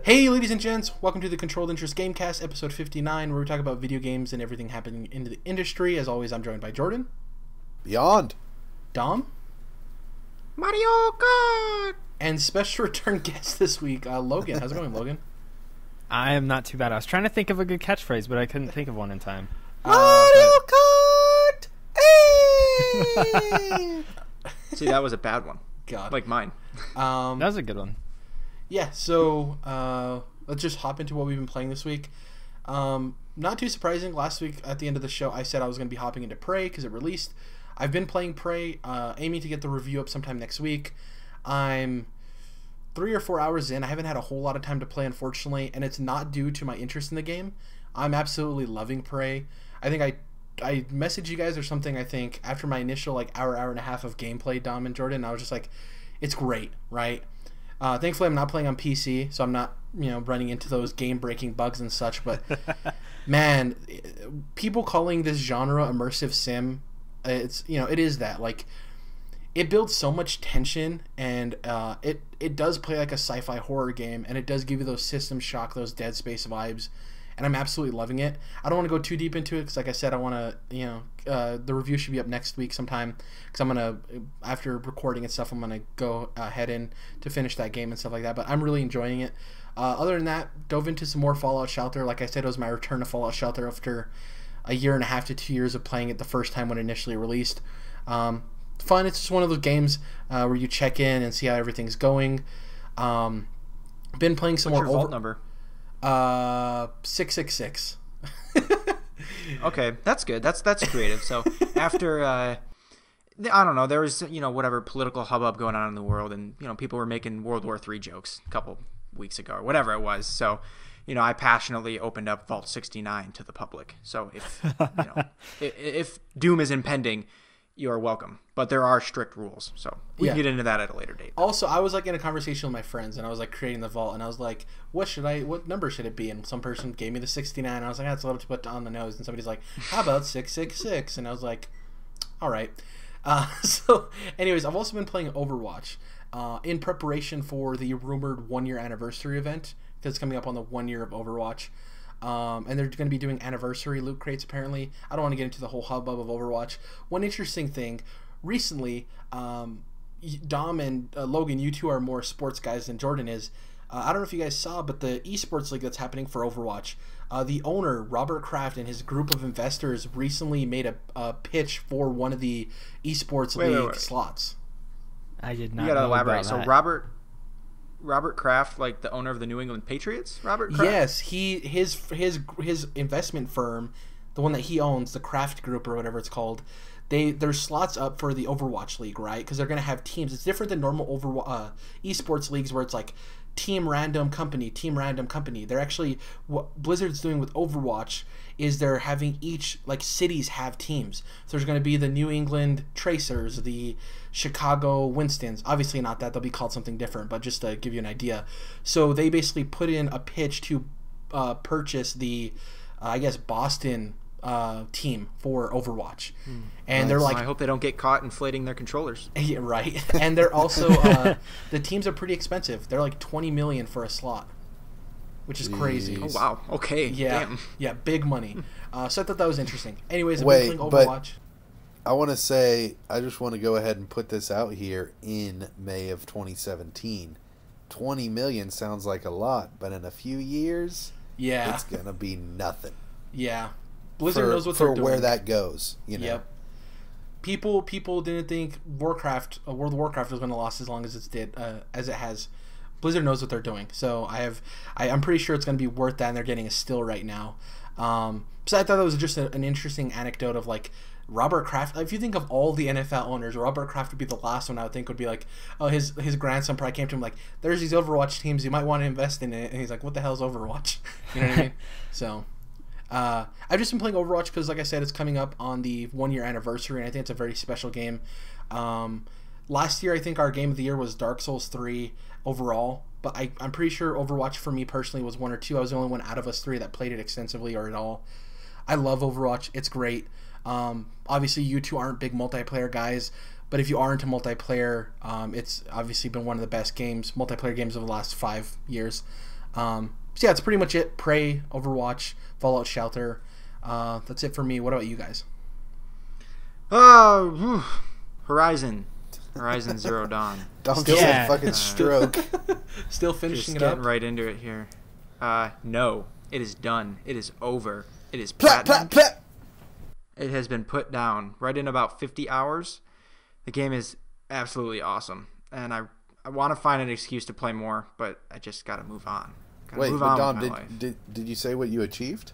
Hey ladies and gents, welcome to the Controlled Interest Gamecast, episode 59, where we talk about video games and everything happening in the industry. As always, I'm joined by Jordan. Beyond. Dom. Mario Kart! And special return guest this week, Logan. How's it going, Logan? I am not too bad. I was trying to think of a good catchphrase, but I couldn't think of one in time. Mario Kart! Hey! See, that was a bad one. God. Like mine. That was a good one. Yeah, so let's just hop into what we've been playing this week. Not too surprising, last week at the end of the show I said I was going to be hopping into Prey because it released. I've been playing Prey, aiming to get the review up sometime next week. I'm 3 or 4 hours in. I haven't had a whole lot of time to play, unfortunately, and it's not due to my interest in the game. I'm absolutely loving Prey. I think I messaged you guys or something, I think, after my initial hour and a half of gameplay, Dom and Jordan. I was just like, it's great, right? Thankfully, I'm not playing on PC, so I'm not, running into those game-breaking bugs and such. But man, people calling this genre immersive sim, it is that. It builds so much tension, and it does play like a sci-fi horror game, and it does give you those System Shock, those Dead Space vibes, and I'm absolutely loving it. I don't want to go too deep into it because, like I said, I want to, the review should be up next week sometime because I'm going to, after recording and stuff, I'm going to go head in to finish that game and stuff like that, but I'm really enjoying it. Other than that, dove into some more Fallout Shelter. Like I said, it was my return to Fallout Shelter after a year and a half to 2 years of playing it the first time when it initially released. Fun. It's just one of those games where you check in and see how everything's going. Been playing some What's more your vault number? 666. Okay, that's good. That's creative. So after I don't know, there was whatever political hubbub going on in the world, and people were making World War III jokes a couple weeks ago or whatever it was. So I passionately opened up Vault 69 to the public. So if if doom is impending, you are welcome, but there are strict rules, so we can get into that at a later date. Also, I was in a conversation with my friends, and I was creating the vault, and I was like, what number should it be? And some person gave me the 69, and I was like, that's a little to put on the nose. And somebody's like, how about 666? And I was like, all right. So anyways, I've also been playing Overwatch in preparation for the rumored 1-year anniversary event, because it's coming up on the 1 year of Overwatch. And they're going to be doing anniversary loot crates, apparently. I don't want to get into the whole hubbub of Overwatch. One interesting thing, recently, Dom and Logan, you two are more sports guys than Jordan is. I don't know if you guys saw, but the esports league that's happening for Overwatch, the owner, Robert Kraft, and his group of investors recently made a pitch for one of the esports league slots. I did not. You gotta know elaborate. about So that. Robert Kraft, like the owner of the New England Patriots? Robert Kraft? Yes, his investment firm, the one that he owns, the Kraft Group or whatever it's called, there's slots up for the Overwatch League, right? Because they're going to have teams. It's different than normal esports leagues where it's like team random company. They're actually, what Blizzard's doing with Overwatch is they're having each, cities have teams. So there's going to be the New England Tracers, the Chicago Winstons. Obviously not that. They'll be called something different, but just to give you an idea. So they basically put in a pitch to purchase the, Boston team for Overwatch. And they're like... I hope they don't get caught inflating their controllers. Yeah, right. And they're also... the teams are pretty expensive. They're like $20 million for a slot, which is crazy. Oh, wow. Okay. Yeah. Damn. Yeah, big money. So I thought that was interesting. Anyways, I've been playing Overwatch. I want to say, I just want to go ahead and put this out here in May of 2017. 20 million sounds like a lot, but in a few years, it's going to be nothing. Yeah. Blizzard knows what they're doing. For where that goes, Yep. People didn't think World of Warcraft was going to last as long as it has. Blizzard knows what they're doing. So I'm pretty sure it's going to be worth that, and they're getting a still right now. So I thought that was just an interesting anecdote of Robert Kraft. If you think of all the NFL owners, Robert Kraft would be the last one I would think would be his grandson probably came to him there's these Overwatch teams, you might want to invest in it, and he's like, what the hell is Overwatch? You know what I mean? So I've just been playing Overwatch because, like I said, it's coming up on the 1 year anniversary, and I think it's a very special game. Last year, I think our game of the year was Dark Souls 3 overall, but I'm pretty sure Overwatch for me personally was 1 or 2. I was the only one out of us 3 that played it extensively or at all. I love Overwatch. It's great. Obviously, you two aren't big multiplayer guys, but if you are into multiplayer, it's obviously been one of the best multiplayer games of the last 5 years. So yeah, that's pretty much it. Prey, Overwatch, Fallout Shelter. That's it for me. What about you guys? Horizon Zero Dawn. Don't get a fucking stroke. Still finishing Just it up. getting right into it here. No, it is done. It is over. It is platinum. It has been put down right in about 50 hours. The game is absolutely awesome, and I want to find an excuse to play more, but I just got to move on. Wait, but Dom, did you say what you achieved?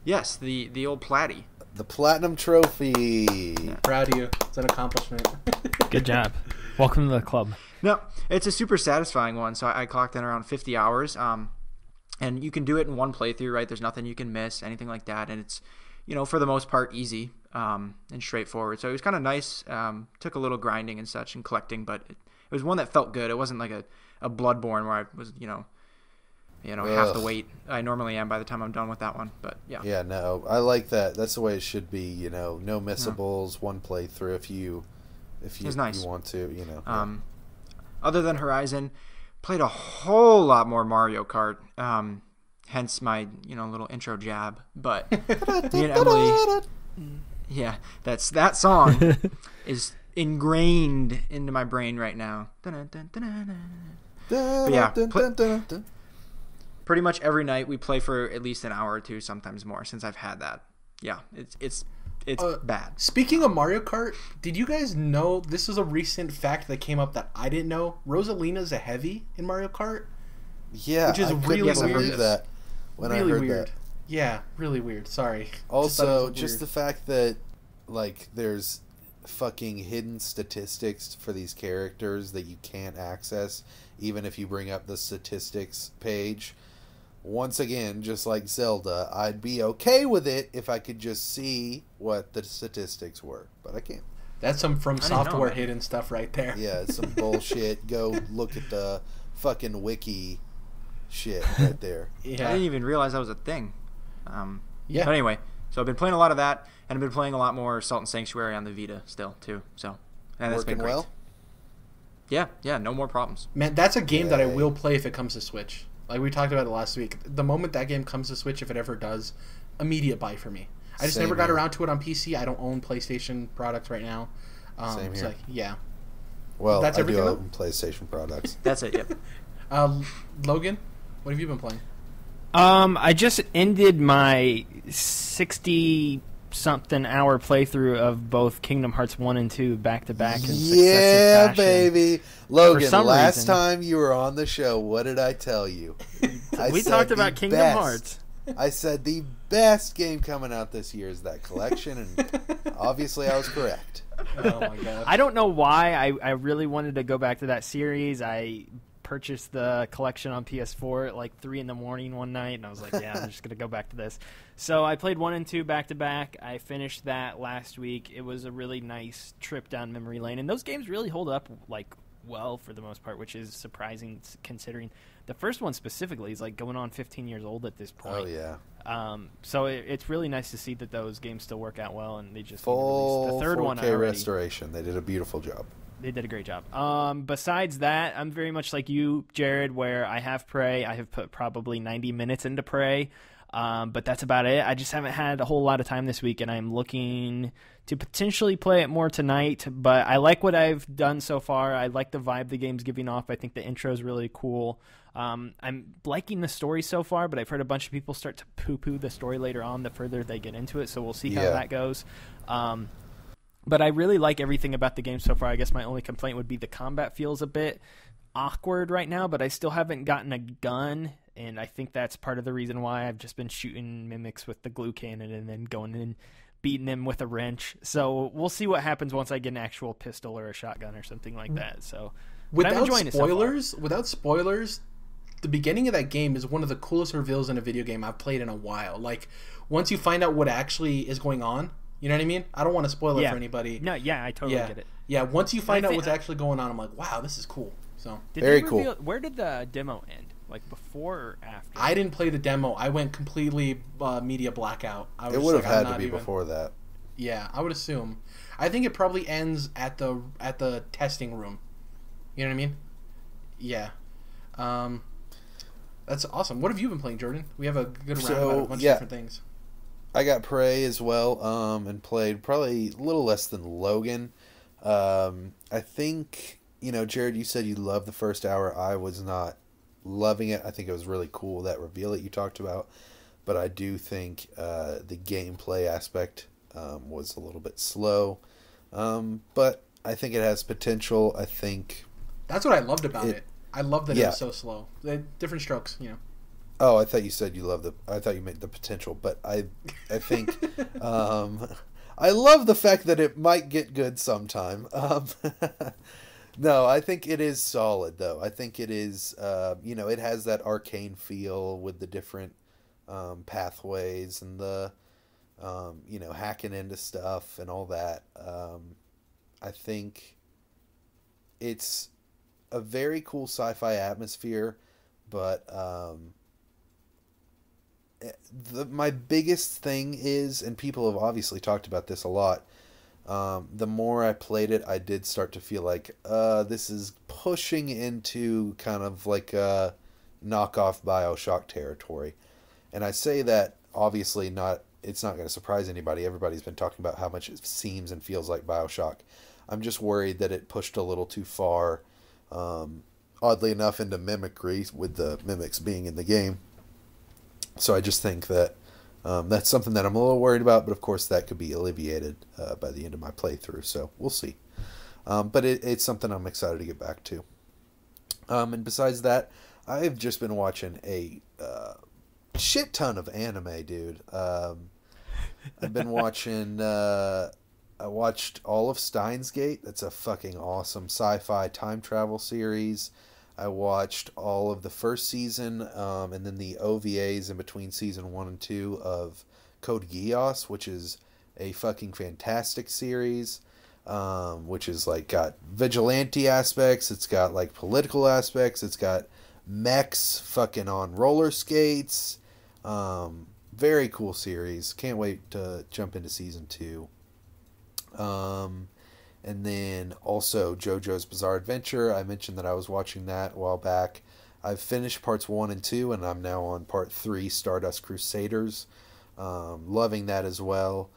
Yes, the old Platty. The Platinum Trophy. Yeah. Proud of you. It's an accomplishment. Good job. Welcome to the club. No, it's a super satisfying one. So I clocked in around 50 hours. And you can do it in one playthrough, right? There's nothing you can miss, anything like that. And it's, for the most part, easy and straightforward. So it was kind of nice. Took a little grinding and such and collecting, but it was one that felt good. It wasn't like a Bloodborne where I was, half the weight I normally am by the time I'm done with that one. But yeah. Yeah, no, I like that. That's the way it should be. No missables, one playthrough if you nice. You want to. Other than Horizon, played a whole lot more Mario Kart. Hence my little intro jab. But me and Emily, yeah, that song is ingrained into my brain right now. But yeah. Pretty much every night we play for at least an hour or two, sometimes more, since I've had that. Yeah, it's bad. Speaking of Mario Kart, did you guys know, this is a recent fact that came up that I didn't know, Rosalina's a heavy in Mario Kart? Yeah, which is I really couldn't weird. believe that when really I heard weird. that. Yeah, really weird. Sorry. Also, just the fact that there's fucking hidden statistics for these characters that you can't access even if you bring up the statistics page. Once again, just like Zelda, I'd be okay with it if I could just see what the statistics were, but I can't. That's some From Software hidden stuff right there. Yeah, it's some bullshit. Go look at the fucking wiki shit right there. Yeah. I didn't even realize that was a thing. Yeah. But anyway, so I've been playing a lot of that, and I've been playing a lot more Salt and Sanctuary on the Vita still, too. So, and that's been great. Well? Yeah, no more problems. Man, that's a game that I will play if it comes to Switch. Like we talked about it last week. The moment that game comes to Switch, if it ever does, immediate buy for me. I just never got around to it on PC. I don't own PlayStation products right now. Same here. So, yeah. Well, that's I do own PlayStation products. That's it, yep. Logan, what have you been playing? I just ended my 60-something hour playthrough of both Kingdom Hearts 1 and 2 back-to-back in successive fashion. Baby. Logan, last time you were on the show, what did I tell you? We talked about Kingdom Hearts. I said the best game coming out this year is that collection, and obviously I was correct. Oh, my God. I don't know why. I really wanted to go back to that series. I purchased the collection on PS4 at like 3 in the morning one night, and I was like, yeah, I'm just going to go back to this. So I played 1 and 2 back-to-back. I finished that last week. It was a really nice trip down memory lane, and those games really hold up well for the most part, which is surprising considering the first one specifically is like going on 15 years old at this point. Oh, yeah. So it's really nice to see that those games still work out well, and they just full the third 4K one already, restoration. They did a beautiful job. They did a great job. Besides that, I'm very much like you, Jared, where I have Prey. I have put probably 90 minutes into Prey, but that's about it. I just haven't had a whole lot of time this week, and I'm looking to potentially play it more tonight. But I like what I've done so far. I like the vibe the game's giving off. I think the intro is really cool. I'm liking the story so far, but I've heard a bunch of people start to poo-poo the story later on the further they get into it, so we'll see how that goes. But I really like everything about the game so far. I guess my only complaint would be the combat feels a bit awkward right now, but I still haven't gotten a gun, and I think that's part of the reason why I've just been shooting mimics with the glue cannon and then going in and beating them with a wrench. So we'll see what happens once I get an actual pistol or a shotgun or something like that. So without spoilers, the beginning of that game is one of the coolest reveals in a video game I've played in a while. Like, once you find out what actually is going on, you know what I mean? I don't want to spoil it for anybody. No, yeah, I totally get it. Yeah, once you find out what's actually going on, I'm like, wow, this is cool. So very cool. Where did the demo end? Like before or after? I didn't play the demo. I went completely media blackout. It would have had to be before that. Yeah, I would assume. I think it probably ends at the testing room. You know what I mean? Yeah. That's awesome. What have you been playing, Jordan? We have a good round about a bunch of different things. I got Prey as well, and played probably a little less than Logan. I think, Jared, you said you loved the first hour. I was not loving it. I think it was really cool, that reveal that you talked about. But I do think the gameplay aspect was a little bit slow. But I think it has potential. I think... That's what I loved about it. I love that it was so slow. Different strokes, Oh, I thought you said you loved I thought you meant the potential, but I think I love the fact that it might get good sometime. No, I think it is solid though. I think it is. It has that arcane feel with the different pathways and the hacking into stuff and all that. I think it's a very cool sci-fi atmosphere, but my biggest thing is, and people have obviously talked about this a lot, the more I played it, I did start to feel like this is pushing into kind of like a knockoff BioShock territory. And I say that obviously it's not going to surprise anybody. Everybody's been talking about how much it seems and feels like BioShock. I'm just worried that it pushed a little too far, oddly enough, into mimicry, with the mimics being in the game. So I just think that that's something that I'm a little worried about, but of course that could be alleviated by the end of my playthrough, so we'll see. But it's something I'm excited to get back to. And besides that, I've just been watching a shit ton of anime, dude. I've been watching... I watched all of Steins Gate. That's a fucking awesome sci-fi time travel series. I watched all of the first season, and then the OVAs in between season 1 and 2 of Code Geass, which is a fucking fantastic series, which is like got vigilante aspects, it's got like political aspects, it's got mechs fucking on roller skates. Very cool series. Can't wait to jump into season 2. And then also JoJo's Bizarre Adventure. I mentioned that I was watching that a while back. I've finished parts 1 and 2, and I'm now on part 3, Stardust Crusaders. Loving that as well.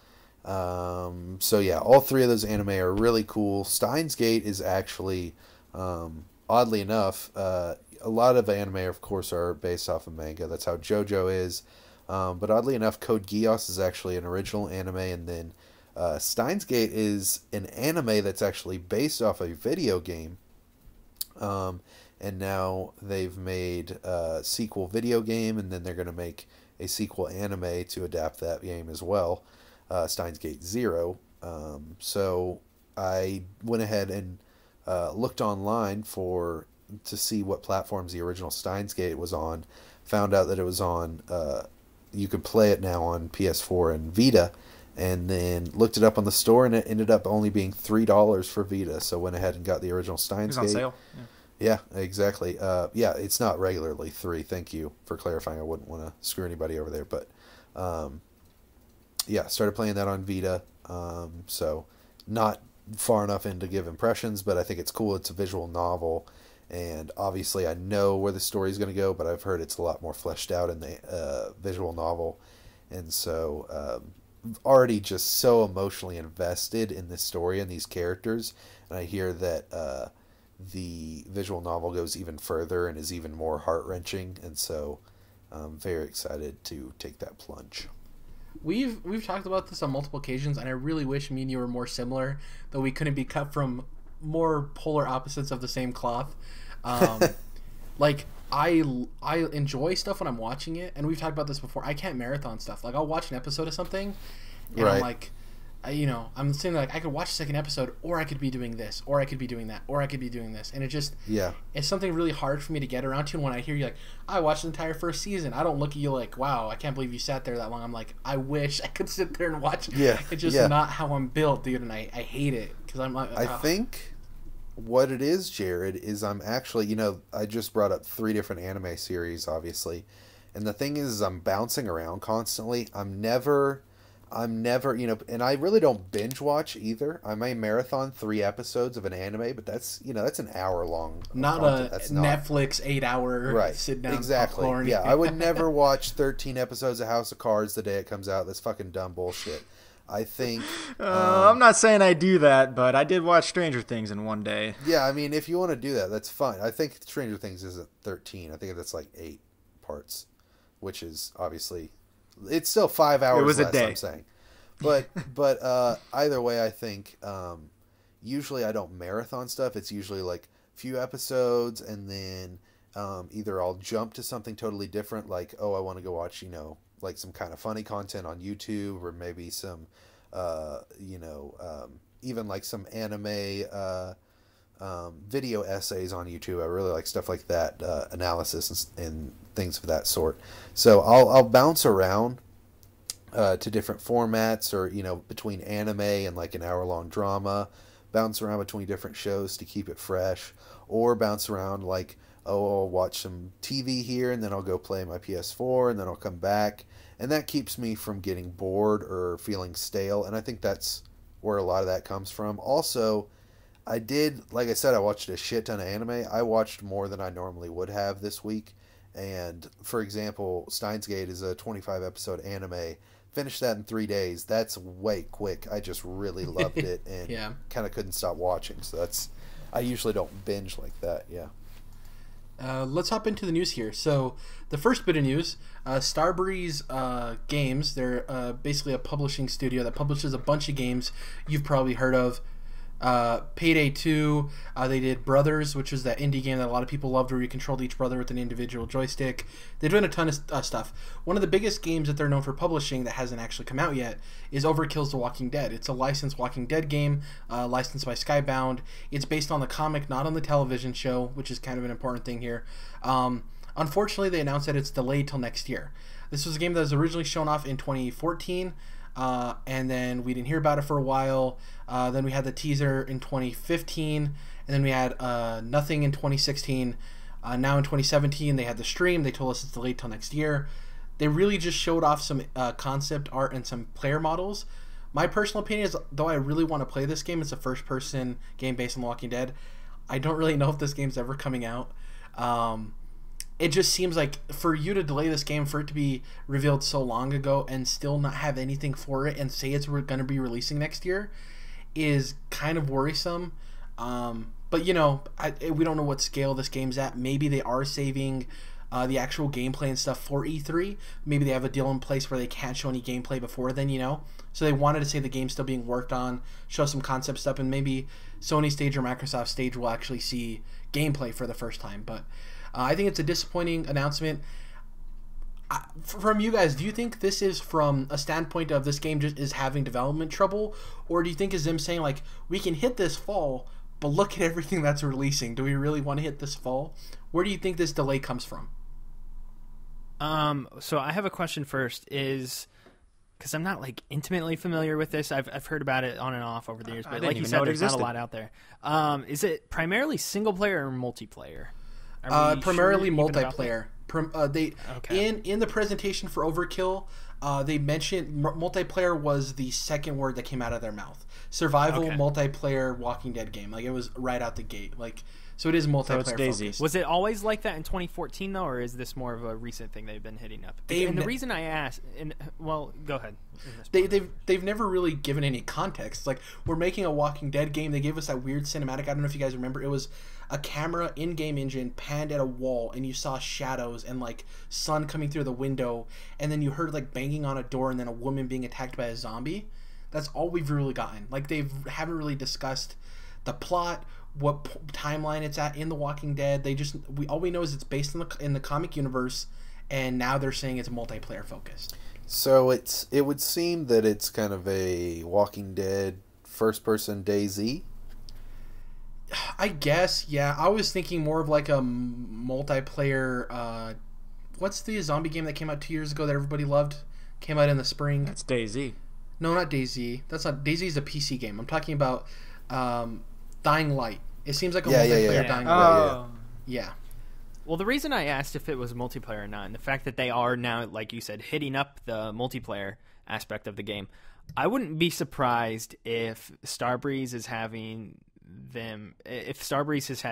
So yeah, all 3 of those anime are really cool. Steins Gate is actually, oddly enough, a lot of anime, of course, are based off of manga. That's how JoJo is. But oddly enough, Code Geass is actually an original anime, and then Steins Gate is an anime that's actually based off a video game, and now they've made a sequel video game, and then they're going to make a sequel anime to adapt that game as well, Steins Gate Zero. So I went ahead and looked online to see what platforms the original Steins Gate was on, found out that it was on, you could play it now on PS4 and Vita, and then looked it up on the store, and it ended up only being $3 for Vita. So went ahead and got the original Steins Gate. It was on sale. Yeah, exactly. Yeah, it's not regularly $3. Thank you for clarifying. I wouldn't want to screw anybody over there. But yeah, started playing that on Vita. So not far enough in to give impressions, but I think it's cool. It's a visual novel, and obviously I know where the story is going to go, but I've heard it's a lot more fleshed out in the visual novel. And so... already just so emotionally invested in this story and these characters, and I hear that the visual novel goes even further and is even more heart-wrenching, and so I'm very excited to take that plunge. We've talked about this on multiple occasions, and I really wish me and you were more similar, though we couldn't be cut from more polar opposites of the same cloth. Like, I enjoy stuff when I'm watching it, and we've talked about this before. I can't marathon stuff. Like, I'll watch an episode of something, and I'm like, I'm sitting there like, I could watch the second episode, or I could be doing this, or I could be doing that, or I could be doing this, and it just, it's something really hard for me to get around to. And when I hear you like, I watched the entire first season, I don't look at you like, wow, I can't believe you sat there that long. I'm like, I wish I could sit there and watch. It's just not how I'm built, dude, and I hate it because I'm like, I think what it is, Jared, is I'm actually, I just brought up 3 different anime series, obviously, and the thing is I'm bouncing around constantly. I'm I'm never, and I really don't binge watch either. I may marathon 3 episodes of an anime, but that's an hour long. Not content. That's Netflix 8-hour right. sit down. Exactly. Yeah, I would never watch 13 episodes of House of Cards the day it comes out. That's fucking dumb bullshit. I think. I'm not saying I do that, but I did watch Stranger Things in one day. Yeah, I mean, if you want to do that, that's fine. I think Stranger Things isn't 13. I think that's like 8 parts, which is obviously, it's still 5 hours. It was less, a day. I'm saying, but either way, I think usually I don't marathon stuff. It's usually like a few episodes, and then either I'll jump to something totally different, like I want to go watch like some kind of funny content on YouTube, or maybe some, even like some anime video essays on YouTube. I really like stuff like that, analysis and things of that sort. So I'll bounce around to different formats, or between anime and like an hour-long drama, bounce around between different shows to keep it fresh, or bounce around like, I'll watch some TV here, and then I'll go play my PS4, and then I'll come back. And that keeps me from getting bored or feeling stale. And I think that's where a lot of that comes from. Also, like I said, I watched a shit ton of anime. I watched more than I normally would have this week. And, for example, Steins Gate is a 25-episode anime. Finished that in 3 days. That's way quick. I just really loved it and kind of couldn't stop watching. So I usually don't binge like that, yeah. Let's hop into the news here. So the first bit of news, Starbreeze Games, they're basically a publishing studio that publishes a bunch of games you've probably heard of. Payday 2, they did Brothers, which is that indie game that a lot of people loved, where you controlled each brother with an individual joystick. They're doing a ton of stuff. One of the biggest games that they're known for publishing that hasn't actually come out yet is Overkill's The Walking Dead. It's a licensed Walking Dead game, licensed by Skybound. It's based on the comic, not on the television show, which is kind of an important thing here. Unfortunately, they announced that it's delayed till next year. This was a game that was originally shown off in 2014, and then we didn't hear about it for a while. Then we had the teaser in 2015, and then we had nothing in 2016. Now in 2017, they had the stream. They told us it's delayed till next year. They really just showed off some concept art and some player models. My personal opinion is, though I really want to play this game, it's a first-person game based on The Walking Dead, I don't really know if this game's ever coming out. It just seems like for you to delay this game, for it to be revealed so long ago and still not have anything for it and say it's going to be releasing next year is kind of worrisome. But we don't know what scale this game's at. Maybe they are saving the actual gameplay and stuff for E3. Maybe they have a deal in place where they can't show any gameplay before then, So they wanted to say the game's still being worked on, show some concept stuff, and maybe Sony stage or Microsoft stage will actually see gameplay for the first time. But I think it's a disappointing announcement. From you guys, do you think this is from a standpoint of this game just is having development trouble, or do you think is them saying like, we can hit this fall, but look at everything that's releasing? Do we really want to hit this fall? Where do you think this delay comes from? So I have a question first, is because I'm not like intimately familiar with this. I've heard about it on and off over the years, but like you said, there's not a lot out there. Is it primarily single player or multiplayer? Primarily multiplayer. In the presentation for Overkill, they mentioned multiplayer was the second word that came out of their mouth. Survival multiplayer Walking Dead game. Like, it was right out the gate. Like, so it is multiplayer focused. Was it always like that in 2014 though, or is this more of a recent thing they've been hitting up? And the reason I asked, go ahead. They've never really given any context. Like, we're making a Walking Dead game. They gave us that weird cinematic. I don't know if you guys remember. It was a camera in-game engine panned at a wall, and you saw shadows and like sun coming through the window, and then you heard like banging on a door, and then a woman being attacked by a zombie. That's all we've really gotten. Like, they haven't really discussed the plot, what timeline it's at in The Walking Dead. All we know is it's based in the comic universe, and now they're saying it's multiplayer focused. So it would seem that it's kind of a Walking Dead first-person DayZ. I guess, yeah. I was thinking more of like a multiplayer. What's the zombie game that came out 2 years ago that everybody loved? Came out in the spring. That's DayZ. No, not DayZ. That's not DayZ. Is a PC game. I'm talking about Dying Light. It seems like a multiplayer Dying Light. Yeah. Well, the reason I asked if it was multiplayer or not, and the fact that they are now, like you said, hitting up the multiplayer, aspect of the game. I wouldn't be surprised if Starbreeze has had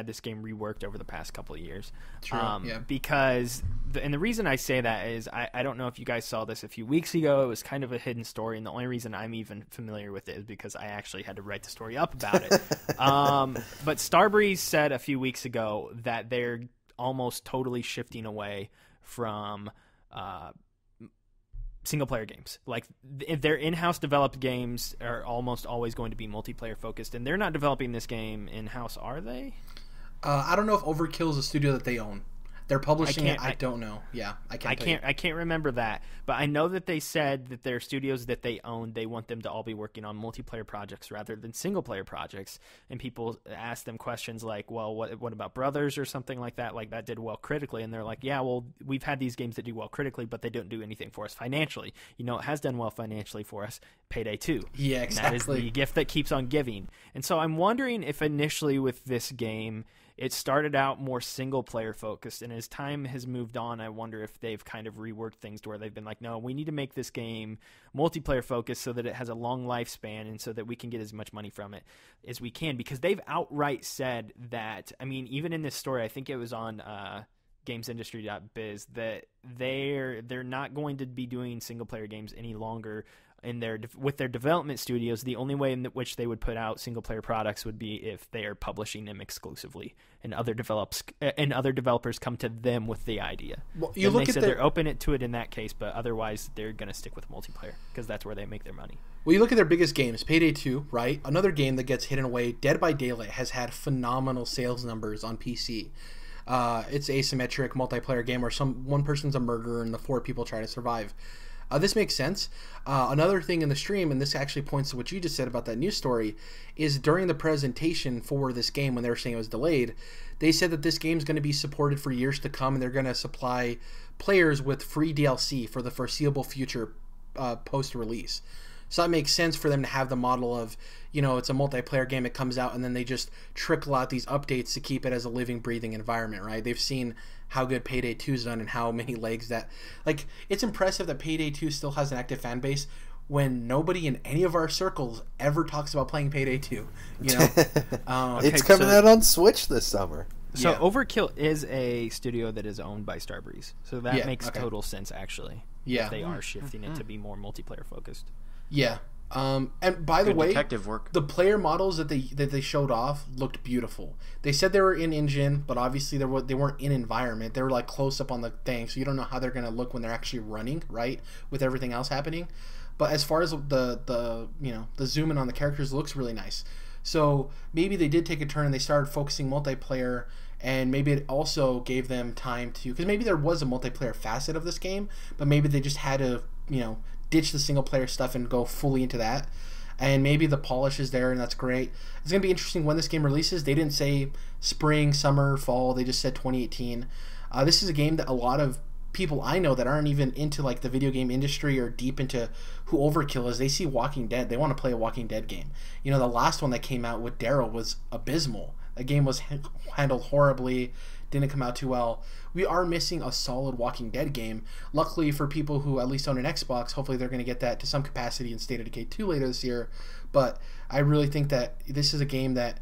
this game reworked over the past couple of years. True, yeah. Because the reason I say that is I don't know if you guys saw this a few weeks ago. It was kind of a hidden story, and the only reason I'm even familiar with it is because I actually had to write the story up about it. But Starbreeze said a few weeks ago that they're almost totally shifting away from single-player games. Like, their in-house developed games are almost always going to be multiplayer focused, and they're not developing this game in-house, are they? I don't know if Overkill is a studio that they own. They're publishing it. I don't know. Yeah, I can't remember that, but I know that they said that their studios that they own, they want them to all be working on multiplayer projects rather than single player projects. And people ask them questions like, "Well, what about Brothers or something like that? Like that did well critically?" And they're like, "Yeah, well, we've had these games that do well critically, but they don't do anything for us financially. You know, it has done well financially for us. Payday 2. Yeah, exactly. And that is the gift that keeps on giving." And so I'm wondering if initially with this game, it started out more single-player focused, and as time has moved on, I wonder if they've kind of reworked things to where they've been like, no, we need to make this game multiplayer focused so that it has a long lifespan and so that we can get as much money from it as we can, because they've outright said that, I mean, even in this story, I think it was on gamesindustry.biz, that they're not going to be doing single-player games any longer with their development studios. The only way in which they would put out single player products would be if they are publishing them exclusively, and other developers come to them with the idea. Well, they're open to it in that case, but otherwise they're going to stick with multiplayer because that's where they make their money. Well, you look at their biggest games, Payday 2, right? Another game that gets hidden away. Dead by Daylight has had phenomenal sales numbers on PC. It's asymmetric multiplayer game where one person's a murderer and the 4 people try to survive. This makes sense. Another thing in the stream, and this actually points to what you just said about that news story, is during the presentation for this game, when they were saying it was delayed, they said that this game is going to be supported for years to come, and they're going to supply players with free DLC for the foreseeable future post-release. So that makes sense for them to have the model of, it's a multiplayer game, it comes out, and then they just trickle out these updates to keep it as a living, breathing environment, right? They've seen how good Payday 2's done and how many legs that... Like, it's impressive that Payday 2 still has an active fan base when nobody in any of our circles ever talks about playing Payday 2, It's coming out on Switch this summer. So yeah. Overkill is a studio that is owned by Starbreeze. So that makes total sense, actually. Yeah. If they are shifting it to be more multiplayer focused. Yeah. And by the way, detective work. The player models that they showed off looked beautiful. They said they were in engine, but obviously they weren't in environment. They were like close up on the thing, so you don't know how they're going to look when they're actually running, right? With everything else happening. But as far as the zoom in on the characters, it looks really nice. So maybe they did take a turn and they started focusing multiplayer, and maybe it also gave them time to, because maybe there was a multiplayer facet of this game, but maybe they just had to ditch the single player stuff and go fully into that. And maybe the polish is there, and that's great. It's going to be interesting when this game releases. They didn't say spring, summer, fall. They just said 2018. This is a game that a lot of people I know that aren't even into like the video game industry or deep into who Overkill is, they see Walking Dead. They want to play a Walking Dead game. The last one that came out with Daryl was abysmal. That game was handled horribly. Didn't come out too well. We are missing a solid Walking Dead game. Luckily for people who at least own an Xbox, hopefully they're going to get that to some capacity in State of Decay 2 later this year. But I really think that this is a game that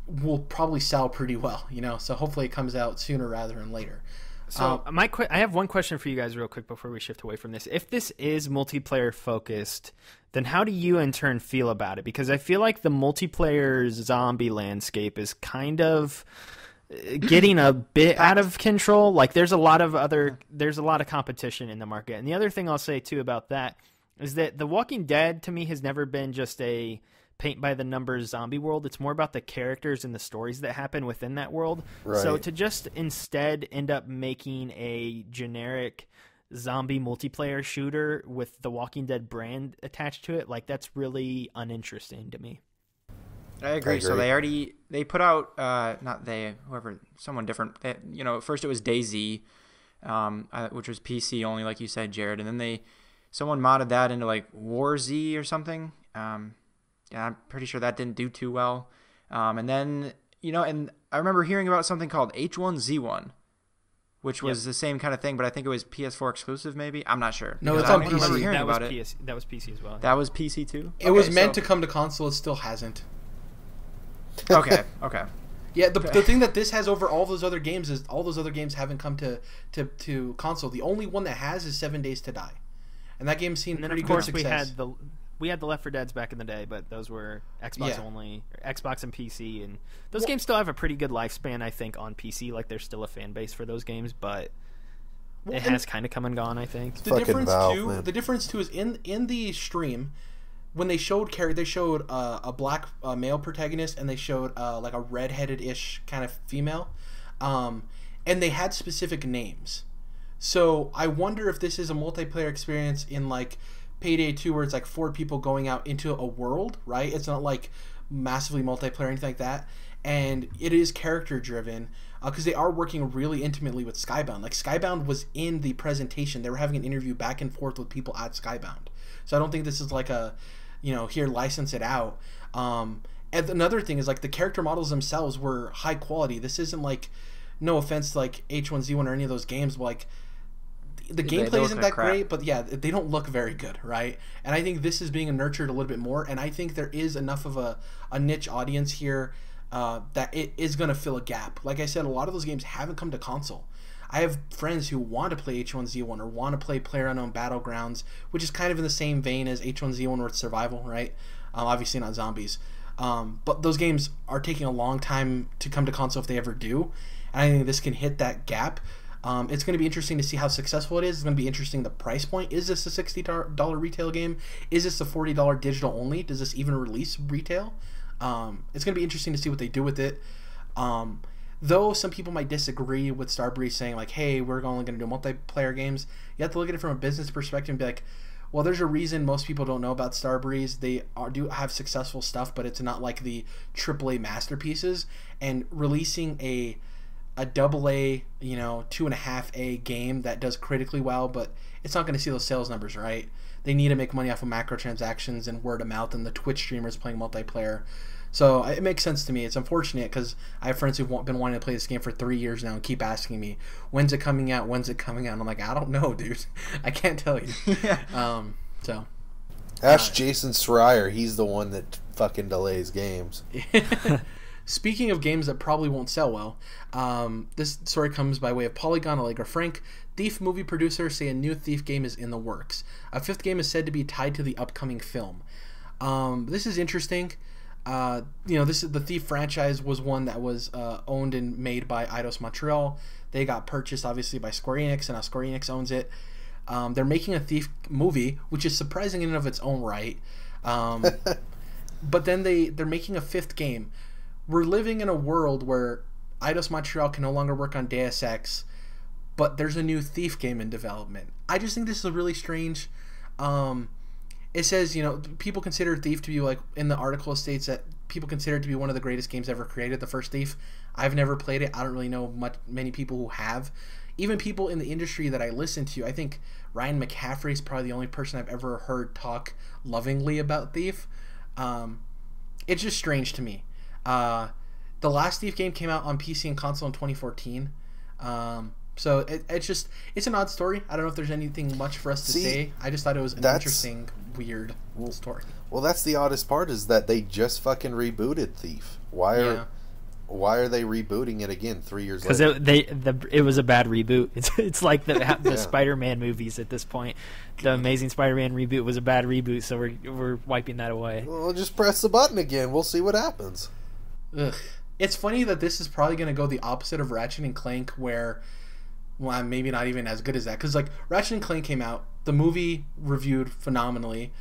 will probably sell pretty well, so hopefully it comes out sooner rather than later. So I have one question for you guys real quick before we shift away from this. If this is multiplayer focused, then how do you in turn feel about it? Because I feel like the multiplayer zombie landscape is kind of getting a bit out of control. Like there's a lot of competition in the market. And the other thing I'll say too about that is that The Walking Dead to me has never been just a paint by the numbers zombie world. It's more about the characters and the stories that happen within that world. Right. So to just instead end up making a generic zombie multiplayer shooter with the Walking Dead brand attached to it, like that's really uninteresting to me. I agree. So they put out someone different. First it was DayZ, which was PC only, like you said, Jared, and then someone modded that into like War Z or something. I'm pretty sure that didn't do too well. And then and I remember hearing about something called H1Z1, which was the same kind of thing, but I think it was PS4 exclusive. Maybe I'm not sure. No, it's on PC. That was PC as well. That was PC too. It was meant to come to console. It still hasn't. Okay. Yeah, the thing that this has over all those other games is all those other games haven't come to console. The only one that has is 7 Days to Die, and that game's seen pretty good success. We had the Left 4 Dead's back in the day, but those were Xbox only, Xbox and PC, and those games still have a pretty good lifespan, I think, on PC. Like, there's still a fan base for those games, but it has kind of come and gone, I think. The difference too is in the stream when they showed a black male protagonist and they showed like a redheaded-ish kind of female, and they had specific names. So I wonder if this is a multiplayer experience in like Payday 2 where it's like 4 people going out into a world, right? It's not like massively multiplayer or anything like that, and it is character driven because they are working really intimately with Skybound. Like Skybound was in the presentation. They were having an interview back and forth with people at Skybound. So I don't think this is like a, here, license it out. And another thing is like the character models themselves were high quality. This isn't like, no offense to like H1Z1 or any of those games, but like the gameplay isn't that great, but yeah, they don't look very good, right? And I think this is being nurtured a little bit more, and I think there is enough of a niche audience here that it is going to fill a gap. Like I said, a lot of those games haven't come to console. I have friends who want to play H1Z1 or want to play PlayerUnknown Battlegrounds, which is kind of in the same vein as H1Z1 with survival, right? Obviously not zombies. But those games are taking a long time to come to console if they ever do, and I think this can hit that gap. It's going to be interesting to see how successful it is. It's going to be interesting the price point. Is this a $60 retail game? Is this a $40 digital only? Does this even release retail? It's going to be interesting to see what they do with it. Though some people might disagree with Starbreeze saying like, hey, we're only going to do multiplayer games, you have to look at it from a business perspective and be like, well, there's a reason most people don't know about Starbreeze. They do have successful stuff, but it's not like the AAA masterpieces. And releasing a AA, 2.5A game that does critically well, but it's not going to see those sales numbers, right? They need to make money off of microtransactions and word of mouth and the Twitch streamers playing multiplayer. So it makes sense to me. It's unfortunate because I have friends who've been wanting to play this game for 3 years now and keep asking me, when's it coming out? When's it coming out? And I'm like, I don't know, dude. I can't tell you. Yeah. Ask Jason Schreier. He's the one that fucking delays games. Speaking of games that probably won't sell well, this story comes by way of Polygon Allegra Frank. Thief movie producers say a new Thief game is in the works. A 5th game is said to be tied to the upcoming film. This is interesting. This is the Thief franchise was one that was owned and made by Eidos Montreal. They got purchased obviously by Square Enix, and now Square Enix owns it. They're making a Thief movie, which is surprising in and of its own right. But then they're making a 5th game. We're living in a world where Eidos Montreal can no longer work on Deus Ex, but there's a new Thief game in development. I just think this is really strange. It says, people consider Thief to be like, in the article it states that people consider it to be one of the greatest games ever created, the first Thief. I've never played it. I don't really know many people who have. Even people in the industry that I listen to, I think Ryan McCaffrey is probably the only person I've ever heard talk lovingly about Thief. It's just strange to me. The last Thief game came out on PC and console in 2014. So it's an odd story. I don't know if there's anything much for us to say. I just thought it was an interesting, weird story. Well, that's the oddest part is that they just fucking rebooted Thief. Why are they rebooting it again 3 years later? Because it was a bad reboot. It's like the Spider-Man movies at this point. The Amazing Spider-Man reboot was a bad reboot, so we're wiping that away. Well, just press the button again. We'll see what happens. Ugh. It's funny that this is probably going to go the opposite of Ratchet and Clank, where, well, maybe not even as good as that. Because, like, Ratchet and Clank came out. The movie reviewed phenomenally.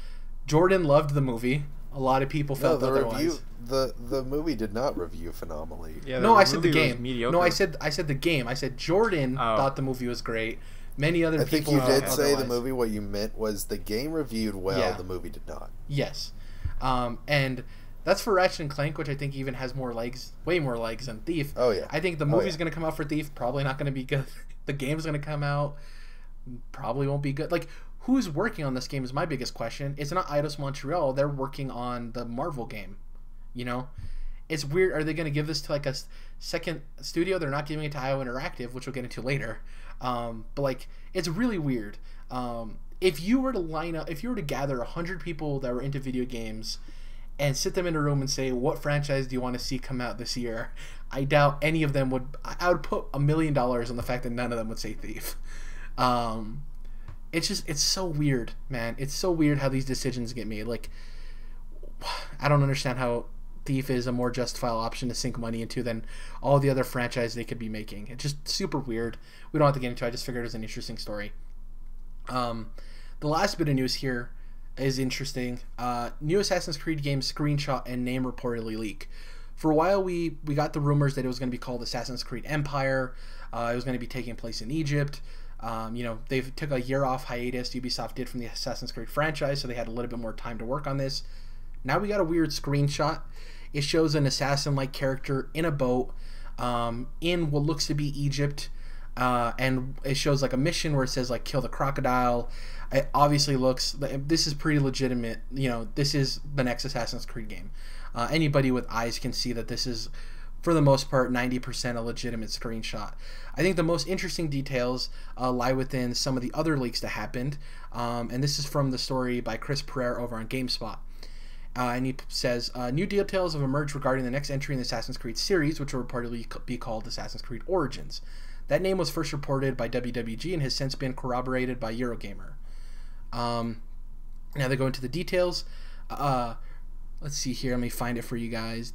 Jordan loved the movie. A lot of people felt otherwise. The movie did not review phenomenally. Yeah, no, I said the game. No, I said the game. I said Jordan thought the movie was great. Many other people. I think you did say the movie. What you meant was the game reviewed well. Yeah. The movie did not. Yes, and that's for Ratchet and Clank, which I think even has more legs, way more legs than Thief. Oh yeah. I think the movie's going to come out for Thief. Probably not going to be good. The game's going to come out. Probably won't be good. Like, who's working on this game is my biggest question. It's not Eidos Montreal. They're working on the Marvel game. it's weird. Are they going to give this to like a second studio? They're not giving it to IO Interactive, which we'll get into later. But like, it's really weird. If you were to gather 100 people that were into video games and sit them in a room and say, what franchise do you want to see come out this year? I doubt any of them would. I would put $1 million on the fact that none of them would say Thief. It's so weird, man. It's so weird how these decisions get made. Like, I don't understand how Thief is a more justifiable option to sink money into than all the other franchises they could be making. It's just super weird. We don't have to get into it. I just figured it was an interesting story. The last bit of news here is interesting. New Assassin's Creed game screenshot and name reportedly leak. For a while, we got the rumors that it was going to be called Assassin's Creed Empire. It was going to be taking place in Egypt. They took a year off hiatus, Ubisoft did, from the Assassin's Creed franchise, so they had a little bit more time to work on this. Now we got a weird screenshot. It shows an assassin-like character in a boat in what looks to be Egypt, and it shows like a mission where it says like kill the crocodile. It obviously looks, this is pretty legitimate. This is the next Assassin's Creed game. Anybody with eyes can see that this is, for the most part, 90% a legitimate screenshot. I think the most interesting details lie within some of the other leaks that happened, and this is from the story by Chris Pereira over on GameSpot. And he says, new details have emerged regarding the next entry in the Assassin's Creed series, which will reportedly be called Assassin's Creed Origins. That name was first reported by WWG and has since been corroborated by Eurogamer. Now they go into the details. Let's see here. Let me find it for you guys.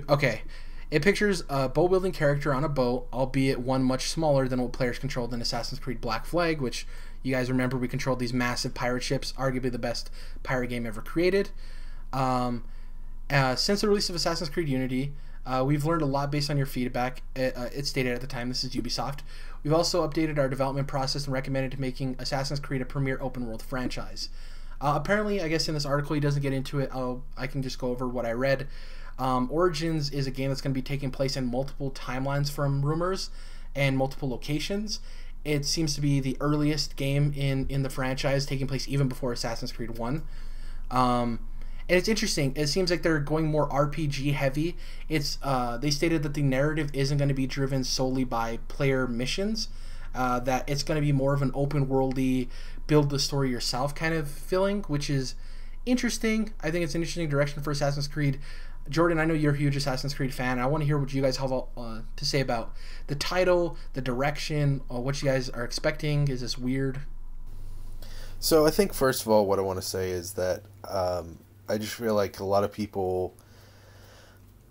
Okay. It pictures a boat-wielding character on a boat, albeit one much smaller than what players controlled in Assassin's Creed Black Flag, which you guys remember we controlled these massive pirate ships, arguably the best pirate game ever created. Since the release of Assassin's Creed Unity, we've learned a lot based on your feedback. It stated at the time, this is Ubisoft. We've also updated our development process and recommended making Assassin's Creed a premier open-world franchise. Apparently, I guess in this article he doesn't get into it. I can just go over what I read. Origins is a game that's going to be taking place in multiple timelines from rumors and multiple locations. It seems to be the earliest game in the franchise, taking place even before Assassin's Creed 1. And it's interesting. It seems like they're going more RPG heavy. They stated that the narrative isn't going to be driven solely by player missions. That it's going to be more of an open worldy, build the story yourself kind of feeling, which is interesting. I think it's an interesting direction for Assassin's Creed. Jordan, I know you're a huge Assassin's Creed fan. I want to hear what you guys have to say about the title, the direction, what you guys are expecting. Is this weird? So I think, first of all, what I want to say is that I just feel like a lot of people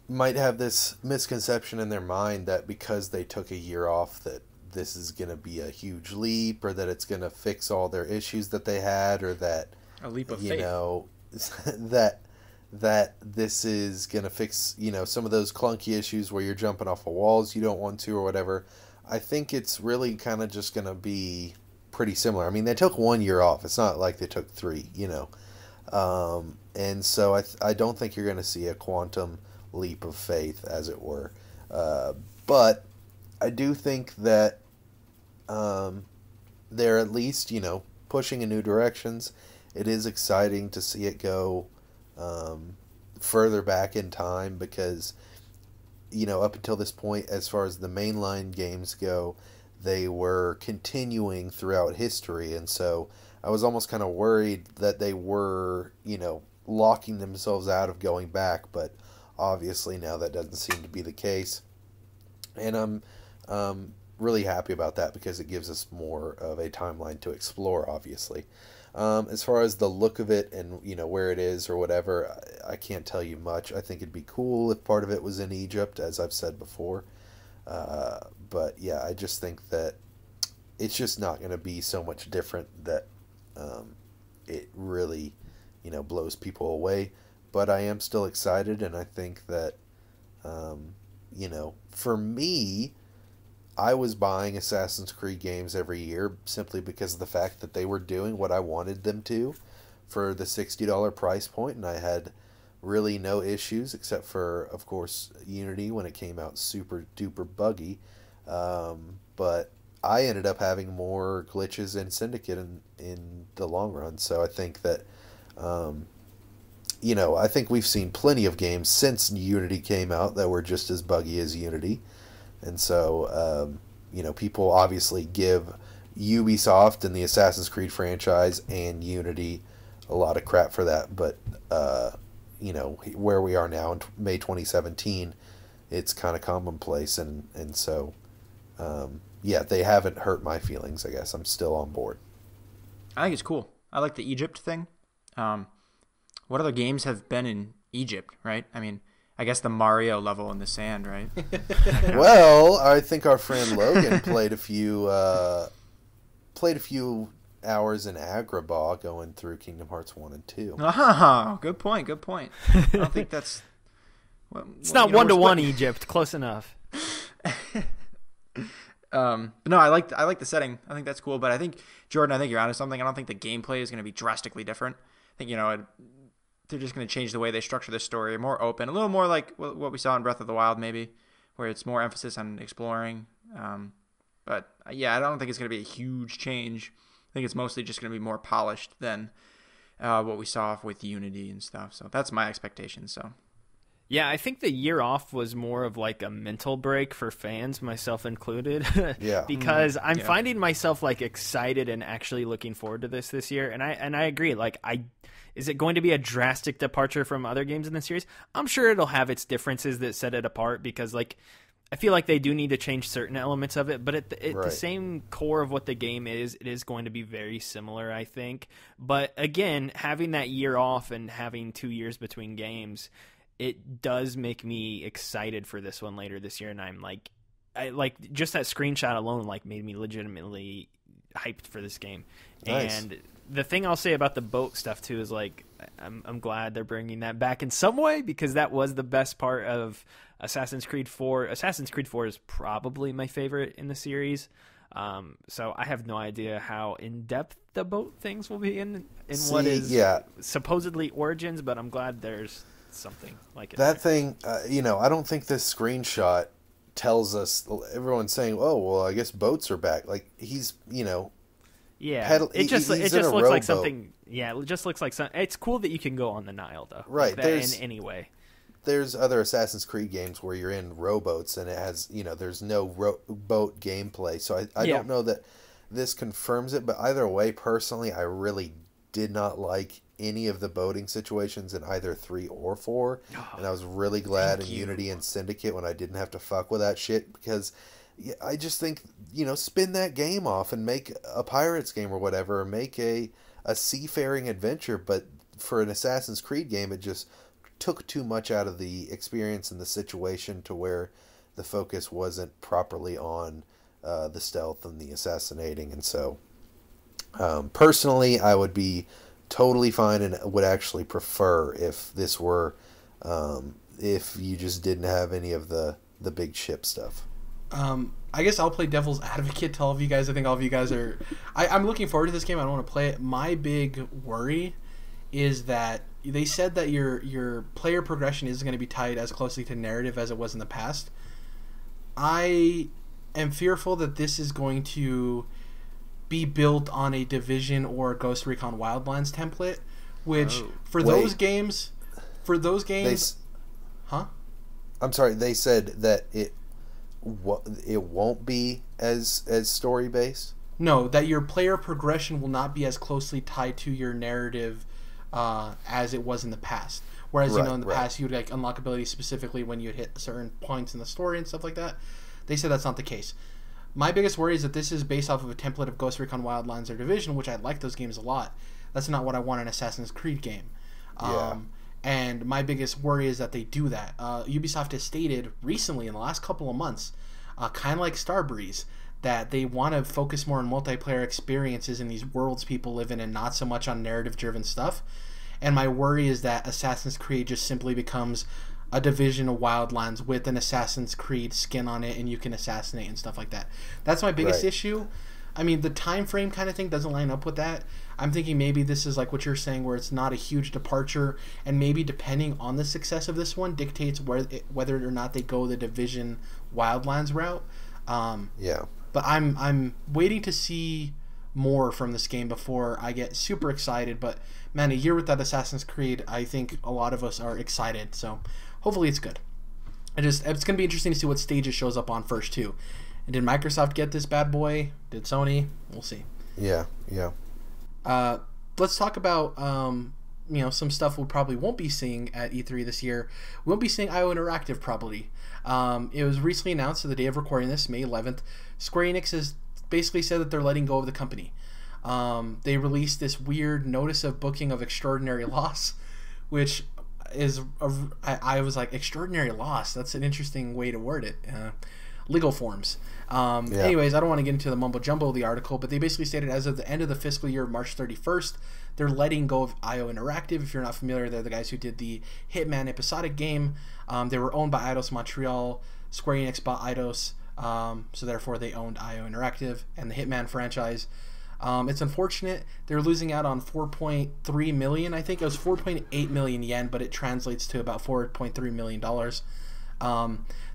might have this misconception in their mind that because they took a year off that this is going to be a huge leap, or that it's going to fix all their issues that they had, or that a leap of faith. that this is going to fix, some of those clunky issues where you're jumping off of walls you don't want to or whatever. I think it's really kind of just going to be pretty similar. I mean, they took 1 year off. It's not like they took 3, and so I don't think you're going to see a quantum leap of faith, as it were. But I do think that they're at least, pushing in new directions. It is exciting to see it go further back in time because, up until this point, as far as the mainline games go, they were continuing throughout history. And so I was almost kind of worried that they were, locking themselves out of going back. But obviously now that doesn't seem to be the case. And I'm really happy about that because it gives us more of a timeline to explore, obviously. As far as the look of it and, where it is or whatever, I can't tell you much. I think it'd be cool if part of it was in Egypt, as I've said before. But yeah, I just think that it's just not going to be so much different that it really, blows people away. But I am still excited, and I think that, for me, I was buying Assassin's Creed games every year simply because of the fact that they were doing what I wanted them to for the $60 price point, and I had really no issues except for, of course, Unity when it came out super duper buggy. But I ended up having more glitches in Syndicate in the long run, so I think that I think we've seen plenty of games since Unity came out that were just as buggy as Unity. And so, people obviously give Ubisoft and the Assassin's Creed franchise and Unity a lot of crap for that. But, where we are now in May 2017, it's kind of commonplace. And so, they haven't hurt my feelings, I guess. I'm still on board. I think it's cool. I like the Egypt thing. What other games have been in Egypt, right? I mean, I guess the Mario level in the sand, right? Well, I think our friend Logan played a few hours in Agrabah going through Kingdom Hearts 1 and 2. Oh, good point. I don't think that's... It's not one-to-one Egypt. Close enough. But no, I like the setting. I think that's cool. But I think, Jordan, you're onto something. I don't think the gameplay is going to be drastically different. I think, they're just going to change the way they structure the story. More open. A little more like what we saw in Breath of the Wild, maybe, where it's more emphasis on exploring. But yeah, I don't think it's going to be a huge change. I think it's mostly just going to be more polished than what we saw with Unity and stuff. So that's my expectation. So. Yeah, I think the year off was more of like a mental break for fans, myself included. Yeah. Because I'm finding myself like excited and actually looking forward to this year. And I agree. Like, is it going to be a drastic departure from other games in the series? I'm sure it'll have its differences that set it apart, because like I feel like they do need to change certain elements of it, but at the same core of what the game is, it is going to be very similar, I think. But again, having that year off and having 2 years between games, it does make me excited for this one later this year, and I'm like, just that screenshot alone like made me legitimately hyped for this game. Nice. And the thing I'll say about the boat stuff too is like I'm glad they're bringing that back in some way, because that was the best part of Assassin's Creed 4. Assassin's Creed 4 is probably my favorite in the series. So I have no idea how in depth the boat things will be in what is supposedly Origins, but I'm glad there's something like it. That thing, I don't think this screenshot tells us. Everyone's saying, "Oh, well, I guess boats are back." Like he's, it just looks like something. Yeah, it just looks like something. It's cool that you can go on the Nile, though. Right. Like in any way. There's other Assassin's Creed games where you're in rowboats and it has, there's no boat gameplay. So I don't know that this confirms it, but either way, personally, I really did not like any of the boating situations in either 3 or 4, and I was really glad in Unity and Syndicate when I didn't have to fuck with that shit, because I just think, spin that game off and make a Pirates game or whatever, or make a seafaring adventure. But for an Assassin's Creed game, it just took too much out of the experience and the situation to where the focus wasn't properly on the stealth and the assassinating. And so personally, I would be totally fine and would actually prefer if this were if you just didn't have any of the big ship stuff. I guess I'll play devil's advocate to all of you guys. I think all of you guys are... I'm looking forward to this game. I don't want to play it. My big worry is that they said that your player progression isn't going to be tied as closely to narrative as it was in the past. I am fearful that this is going to be built on a Division or Ghost Recon Wildlands template, which those games, I'm sorry, they said that it won't be as story based. No, that your player progression will not be as closely tied to your narrative as it was in the past. Whereas in the past you would unlock abilities specifically when you hit certain points in the story and stuff like that. They said that's not the case. My biggest worry is that this is based off of a template of Ghost Recon Wildlands or Division, which I like those games a lot. That's not what I want in an Assassin's Creed game. And my biggest worry is that they do that. Ubisoft has stated recently in the last couple of months, kind of like Starbreeze, that they want to focus more on multiplayer experiences in these worlds people live in and not so much on narrative-driven stuff. And my worry is that Assassin's Creed just simply becomes a Division of Wildlands with an Assassin's Creed skin on it and you can assassinate and stuff like that. That's my biggest issue. I mean, the time frame kind of thing doesn't line up with that. I'm thinking maybe this is like what you're saying, where it's not a huge departure, and maybe depending on the success of this one dictates whether or not they go the Division Wildlands route. But I'm waiting to see more from this game before I get super excited. But man, a year without Assassin's Creed, I think a lot of us are excited. So hopefully it's good. It's going to be interesting to see what stage it shows up on first too. And did Microsoft get this bad boy? Did Sony? We'll see. Yeah. Let's talk about some stuff we probably won't be seeing at E3 this year. We won't be seeing IO Interactive probably. It was recently announced on the day of recording this, May 11th. Square Enix has basically said that they're letting go of the company. They released this weird notice of booking of extraordinary loss, which is I was like, extraordinary loss? That's an interesting way to word it. Legal forms. Anyways, I don't want to get into the mumbo jumbo of the article, but they basically stated as of the end of the fiscal year, March 31st, they're letting go of IO Interactive. If you're not familiar, they're the guys who did the Hitman episodic game. They were owned by Eidos Montreal. Square Enix bought Eidos, so therefore they owned IO Interactive and the Hitman franchise. It's unfortunate. They're losing out on 4.3 million. I think it was 4.8 million yen, but it translates to about $4.3 million.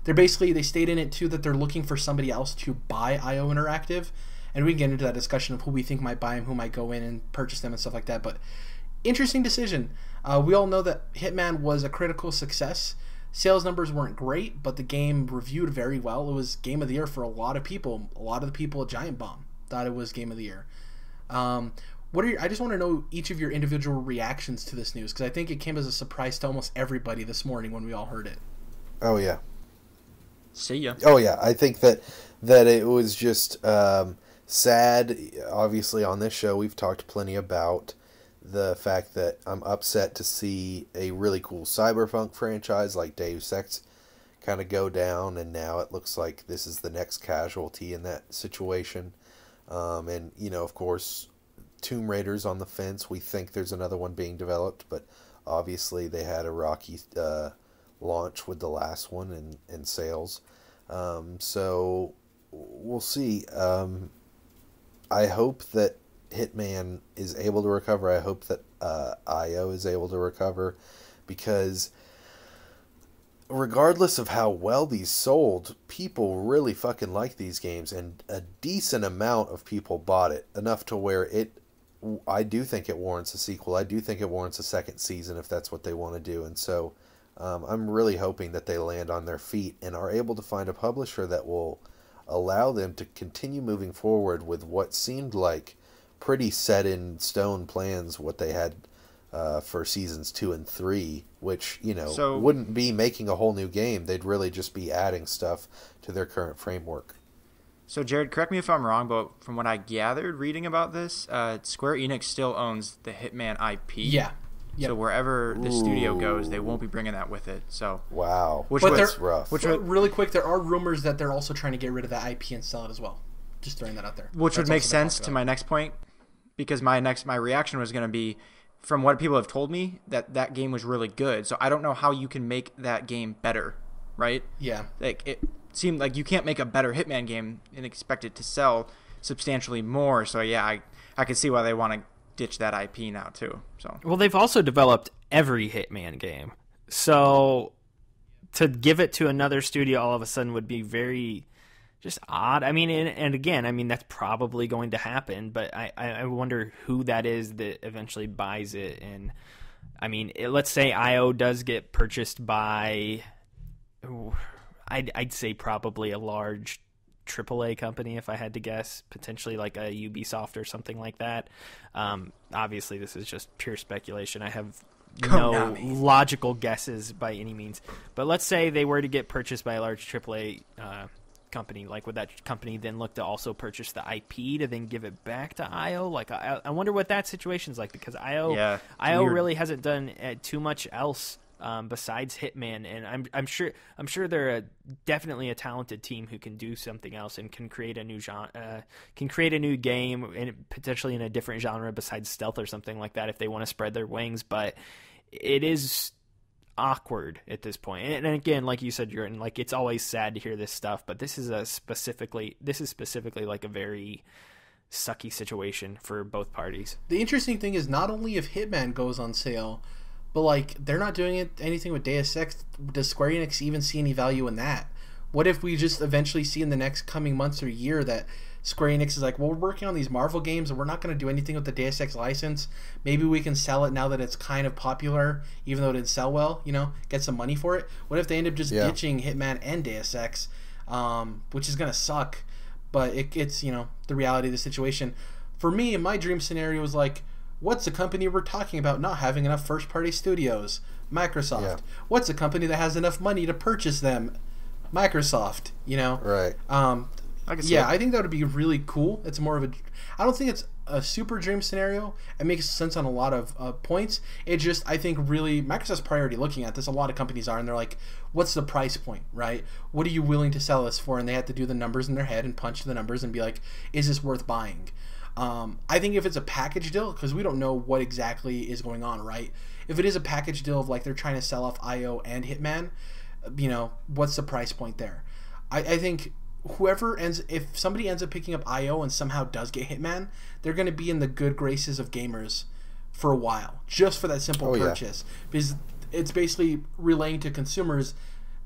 They state in it too that they're looking for somebody else to buy IO Interactive, and we can get into that discussion of who we think might buy them, who might go in and purchase them and stuff like that. But interesting decision. We all know that Hitman was a critical success. Sales numbers weren't great, but the game reviewed very well. It was game of the year for a lot of people. A lot of the people at Giant Bomb thought it was game of the year. I just want to know each of your individual reactions to this news, because I think it came as a surprise to almost everybody this morning when we all heard it. Oh yeah. See ya. Oh yeah, I think that it was just sad. Obviously, on this show, we've talked plenty about the fact that I'm upset to see a really cool cyberpunk franchise like Deus Ex kind of go down, and now it looks like this is the next casualty in that situation. And of course, Tomb Raider's on the fence. We think there's another one being developed, but obviously they had a rocky launch with the last one in sales. So we'll see. I hope that Hitman is able to recover. I hope that IO is able to recover, because regardless of how well these sold, people really fucking like these games, and a decent amount of people bought it, enough to where I do think it warrants a sequel. I do think it warrants a second season if that's what they want to do. And so I'm really hoping that they land on their feet and are able to find a publisher that will allow them to continue moving forward with what seemed like pretty set in stone plans, what they had for seasons 2 and 3, which wouldn't be making a whole new game. They'd really just be adding stuff to their current framework. So Jared, correct me if I'm wrong, but from what I gathered reading about this, Square Enix still owns the Hitman IP. Yeah. Yep. So wherever the studio goes, they won't be bringing that with it. So wow, that's rough. Really quick, there are rumors that they're also trying to get rid of that IP and sell it as well. Just throwing that out there. Which would make sense to my next point, because my reaction was going to be, from what people have told me, that game was really good. So I don't know how you can make that game better, right? Yeah. Like, it seemed like you can't make a better Hitman game and expect it to sell substantially more. So yeah, I could see why they want to ditch that IP now too. So well, they've also developed every Hitman game, so to give it to another studio all of a sudden would be very just odd. I mean, and again, I mean, that's probably going to happen, but I wonder who that is that eventually buys it. And I mean, let's say IO does get purchased by, I'd say probably a large AAA company, if I had to guess, potentially like a Ubisoft or something like that. Obviously, this is just pure speculation. I have no logical guesses by any means. But let's say they were to get purchased by a large AAA company. Like, would that company then look to also purchase the IP to then give it back to IO? Like, I wonder what that situation's like, because IO really hasn't done too much else besides Hitman, and I'm sure they're definitely a talented team who can do something else and can create a new genre, can create a new game, and potentially in a different genre besides stealth or something like that if they want to spread their wings. But it is awkward at this point. And again, like you said, Jordan, like, it's always sad to hear this stuff, but this is specifically like a very sucky situation for both parties. The interesting thing is, not only if Hitman goes on sale, but like, they're not doing anything with Deus Ex. Does Square Enix even see any value in that? What if we just eventually see in the next coming months or year that Square Enix is like, well, we're working on these Marvel games and we're not going to do anything with the Deus Ex license. Maybe we can sell it now that it's kind of popular, even though it didn't sell well, get some money for it. What if they end up just ditching Hitman and Deus Ex, which is going to suck, but it's, the reality of the situation. For me, my dream scenario was like, what's a company we're talking about not having enough first-party studios? Microsoft. Yeah. What's a company that has enough money to purchase them? Microsoft, Right. I think that would be really cool. It's more of I don't think it's a super dream scenario. It makes sense on a lot of points. It just, I think, really, Microsoft's priority looking at this, a lot of companies are, and they're like, what's the price point, right? What are you willing to sell this for? And they have to do the numbers in their head and punch the numbers and be like, is this worth buying? I think if it's a package deal, because we don't know what exactly is going on, right? If it is a package deal of like they're trying to sell off IO and Hitman, what's the price point there? I think if somebody ends up picking up IO and somehow does get Hitman, they're going to be in the good graces of gamers for a while, just for that simple purchase. Because it's basically relaying to consumers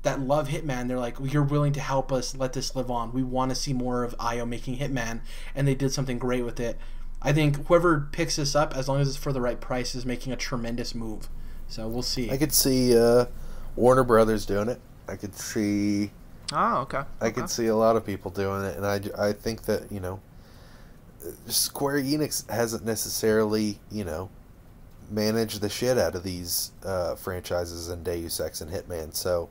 that love Hitman. They're like, you're willing to help us let this live on. We want to see more of IO making Hitman, and they did something great with it. I think whoever picks this up, as long as it's for the right price, is making a tremendous move. So we'll see. I could see Warner Brothers doing it. I could see... Oh, okay. I could see a lot of people doing it, and I think that, Square Enix hasn't necessarily, managed the shit out of these franchises and Deus Ex and Hitman, so,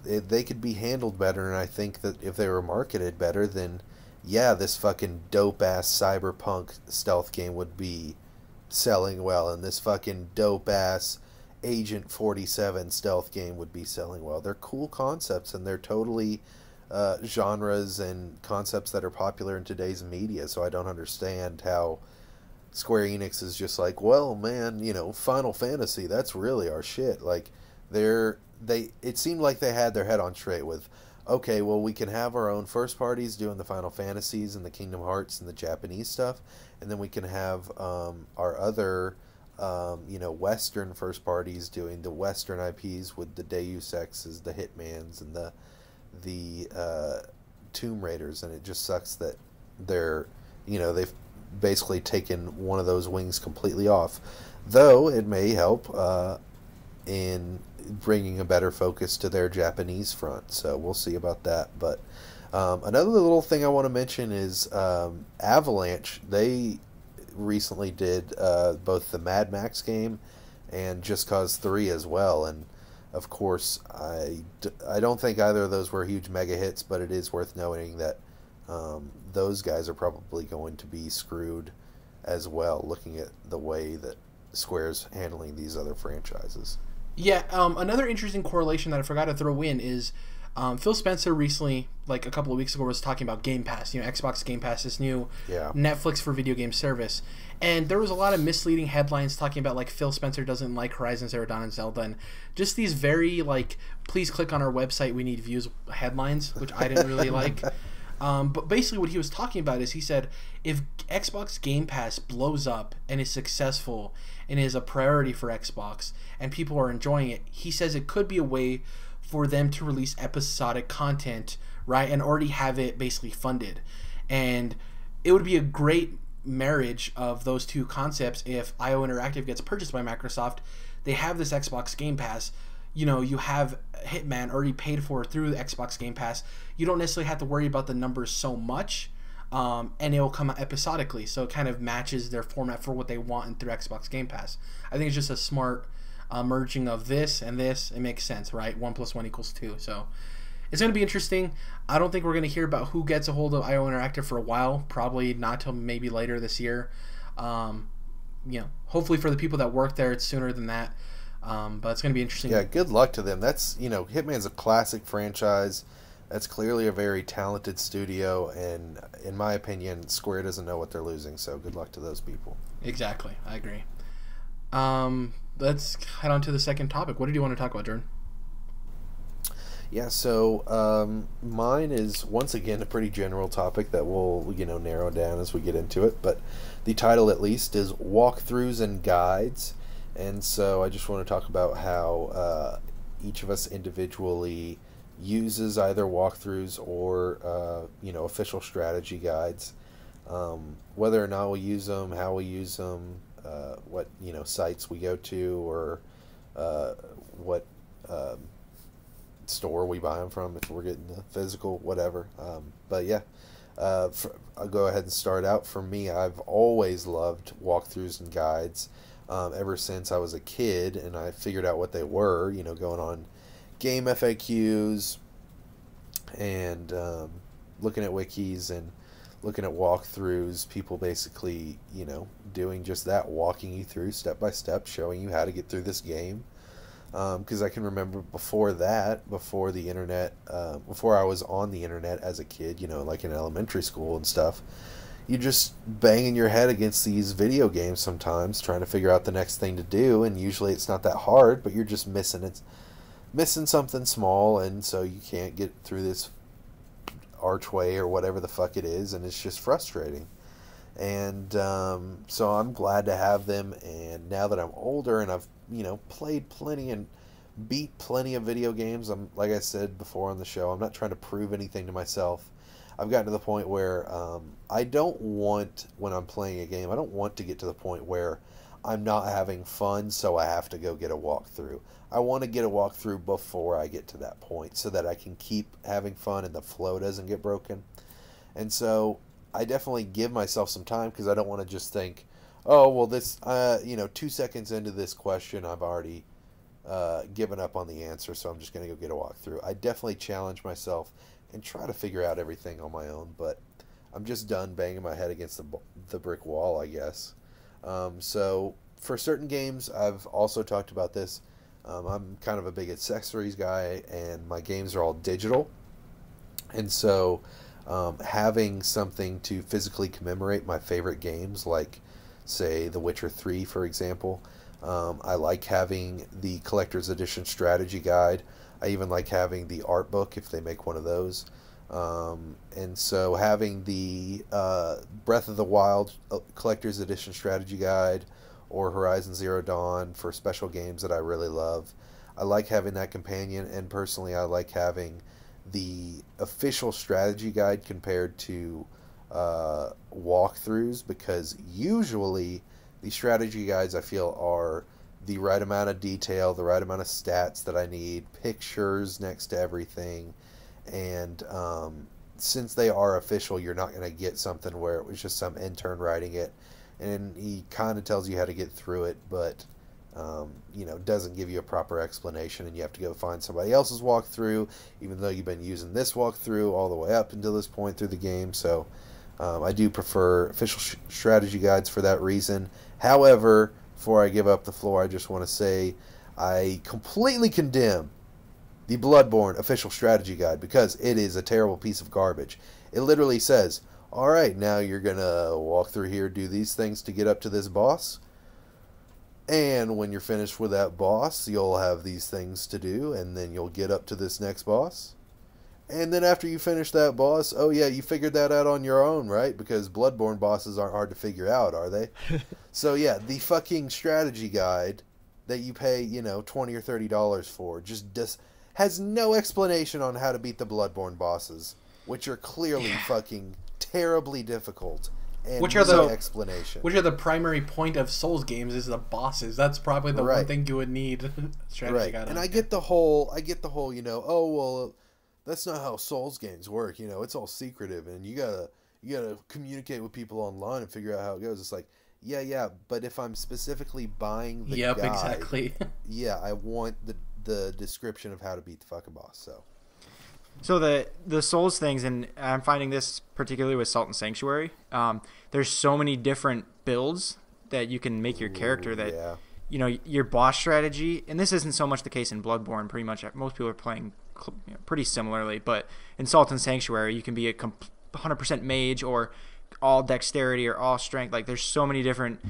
they could be handled better, and I think that if they were marketed better, then, this fucking dope-ass cyberpunk stealth game would be selling well, and this fucking dope-ass Agent 47 stealth game would be selling well. They're cool concepts, and they're totally genres and concepts that are popular in today's media, so I don't understand how Square Enix is just like, well, man, Final Fantasy, that's really our shit. Like, it seemed like they had their head on straight with, okay, well, we can have our own first parties doing the Final Fantasies and the Kingdom Hearts and the Japanese stuff, and then we can have our other Western first parties doing the Western IPs with the Deus Exes, the Hitmans, and the Tomb Raiders, and it just sucks that they've basically taken one of those wings completely off. Though it may help in bringing a better focus to their Japanese front, so we'll see about that. But another little thing I want to mention is Avalanche. They recently did both the Mad Max game and Just Cause 3 as well, and of course I don't think either of those were huge mega hits, but it is worth noting that those guys are probably going to be screwed as well, looking at the way that Square's handling these other franchises. Another interesting correlation that I forgot to throw in is Phil Spencer recently, like a couple of weeks ago, was talking about Game Pass, Xbox Game Pass, this new Netflix for video game service. And there was a lot of misleading headlines talking about, like, Phil Spencer doesn't like Horizon Zero Dawn and Zelda, and just these very, like, please click on our website, we need views headlines, which I didn't really like. But basically what he was talking about is, he said, if Xbox Game Pass blows up and is successful and is a priority for Xbox and people are enjoying it, he says it could be a way for them to release episodic content, right, and already have it basically funded. And it would be a great marriage of those two concepts if IO Interactive gets purchased by Microsoft. They have this Xbox Game Pass. You have Hitman already paid for through the Xbox Game Pass. You don't necessarily have to worry about the numbers so much, and it will come out episodically, so it kind of matches their format for what they want through Xbox Game Pass. I think it's just a smart merging of this and this. It makes sense, right? 1 + 1 = 2. So it's going to be interesting. I don't think we're going to hear about who gets a hold of IO Interactive for a while. Probably not till maybe later this year. Hopefully for the people that work there, it's sooner than that. But it's going to be interesting. Yeah, good luck to them. That's, Hitman's a classic franchise. That's clearly a very talented studio, and in my opinion, Square doesn't know what they're losing, so good luck to those people. Exactly. I agree. Let's head on to the second topic. What did you want to talk about, Jordan? Yeah, so mine is, once again, a pretty general topic that we'll narrow down as we get into it, but the title, at least, is Walkthroughs and Guides. And so I just want to talk about how each of us individually uses either walkthroughs or official strategy guides. Whether or not we use them, how we use them, what sites we go to, or what store we buy them from, if we're getting the physical, whatever. But yeah, I'll go ahead and start out. For me, I've always loved walkthroughs and guides ever since I was a kid, and I figured out what they were, going on game FAQs and looking at wikis and looking at walkthroughs, people basically, doing just that, walking you through step by step, showing you how to get through this game. Because I can remember before the internet, before I was on the internet as a kid, like in elementary school and stuff, you're just banging your head against these video games sometimes, trying to figure out the next thing to do, and usually it's not that hard, but you're just missing something small, and so you can't get through this archway or whatever the fuck it is, and it's just frustrating. And so I'm glad to have them, and now that I'm older and I've played plenty and beat plenty of video games, I'm, like I said before on the show, I'm not trying to prove anything to myself. I've gotten to the point where I don't want, when I'm playing a game, I don't want to get to the point where I'm not having fun, so I have to go get a walkthrough. I want to get a walkthrough before I get to that point so that I can keep having fun and the flow doesn't get broken. And so I definitely give myself some time, because I don't want to just think, oh, well, this, 2 seconds into this question, I've already given up on the answer, so I'm just going to go get a walkthrough. I definitely challenge myself and try to figure out everything on my own, but I'm just done banging my head against the brick wall, I guess. So for certain games, I've also talked about this. I'm kind of a big accessories guy, and my games are all digital. And so having something to physically commemorate my favorite games, like, say, The Witcher 3, for example, I like having the Collector's Edition strategy guide. I even like having the art book, if they make one of those. And so having the Breath of the Wild Collector's Edition strategy guide, or Horizon Zero Dawn for special games that I really love, I like having that companion. And personally, I like having the official strategy guide compared to walkthroughs, because usually the strategy guides, I feel, are the right amount of detail, the right amount of stats that I need, pictures next to everything. And since they are official, you're not going to get something where it was just some intern writing it and he kind of tells you how to get through it, but doesn't give you a proper explanation, and you have to go find somebody else's walkthrough, even though you've been using this walkthrough all the way up until this point through the game. So I do prefer official strategy guides for that reason. However, before I give up the floor, I just want to say I completely condemn the Bloodborne official strategy guide, because it is a terrible piece of garbage. It literally says, all right, now you're going to walk through here, do these things to get up to this boss. And when you're finished with that boss, you'll have these things to do, and then you'll get up to this next boss. And then after you finish that boss, oh yeah, you figured that out on your own, right? Because Bloodborne bosses aren't hard to figure out, are they? So yeah, the fucking strategy guide that you pay, $20 or $30 for just has no explanation on how to beat the Bloodborne bosses, which are clearly fucking terribly difficult, and which are the explanation. Which are the primary point of Souls games is the bosses. That's probably the one thing you would need strategy guide on. And I get the whole, oh well, that's not how Souls games work. It's all secretive, and you gotta communicate with people online and figure out how it goes. It's like, yeah, but if I'm specifically buying the guide, exactly. Yeah, I want the description of how to beat the fucking boss. So the Souls things, and I'm finding this particularly with Salt and Sanctuary, there's so many different builds that you can make your character that, your boss strategy, and this isn't so much the case in Bloodborne, pretty much most people are playing pretty similarly, but in Salt and Sanctuary, you can be a 100% mage or all dexterity or all strength. Like, there's so many different...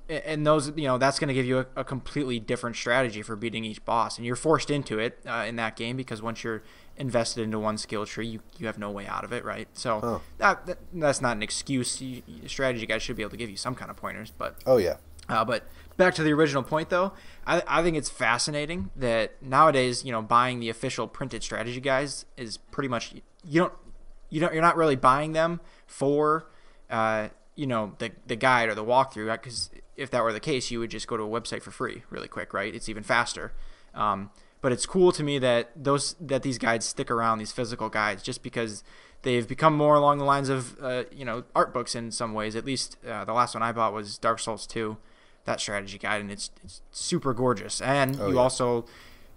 And those, that's going to give you a completely different strategy for beating each boss. And you're forced into it in that game, because once you're invested into one skill tree, you have no way out of it, right? So that's not an excuse. Strategy guys should be able to give you some kind of pointers. But oh yeah. But back to the original point, though, I think it's fascinating that nowadays, buying the official printed strategy guides is pretty much you're not really buying them for the guide or the walkthrough, because if that were the case, you would just go to a website for free really quick, right? It's even faster. But it's cool to me that these guides stick around, these physical guides, just because they've become more along the lines of art books in some ways. At least the last one I bought was Dark Souls 2, that strategy guide, and it's super gorgeous. And you also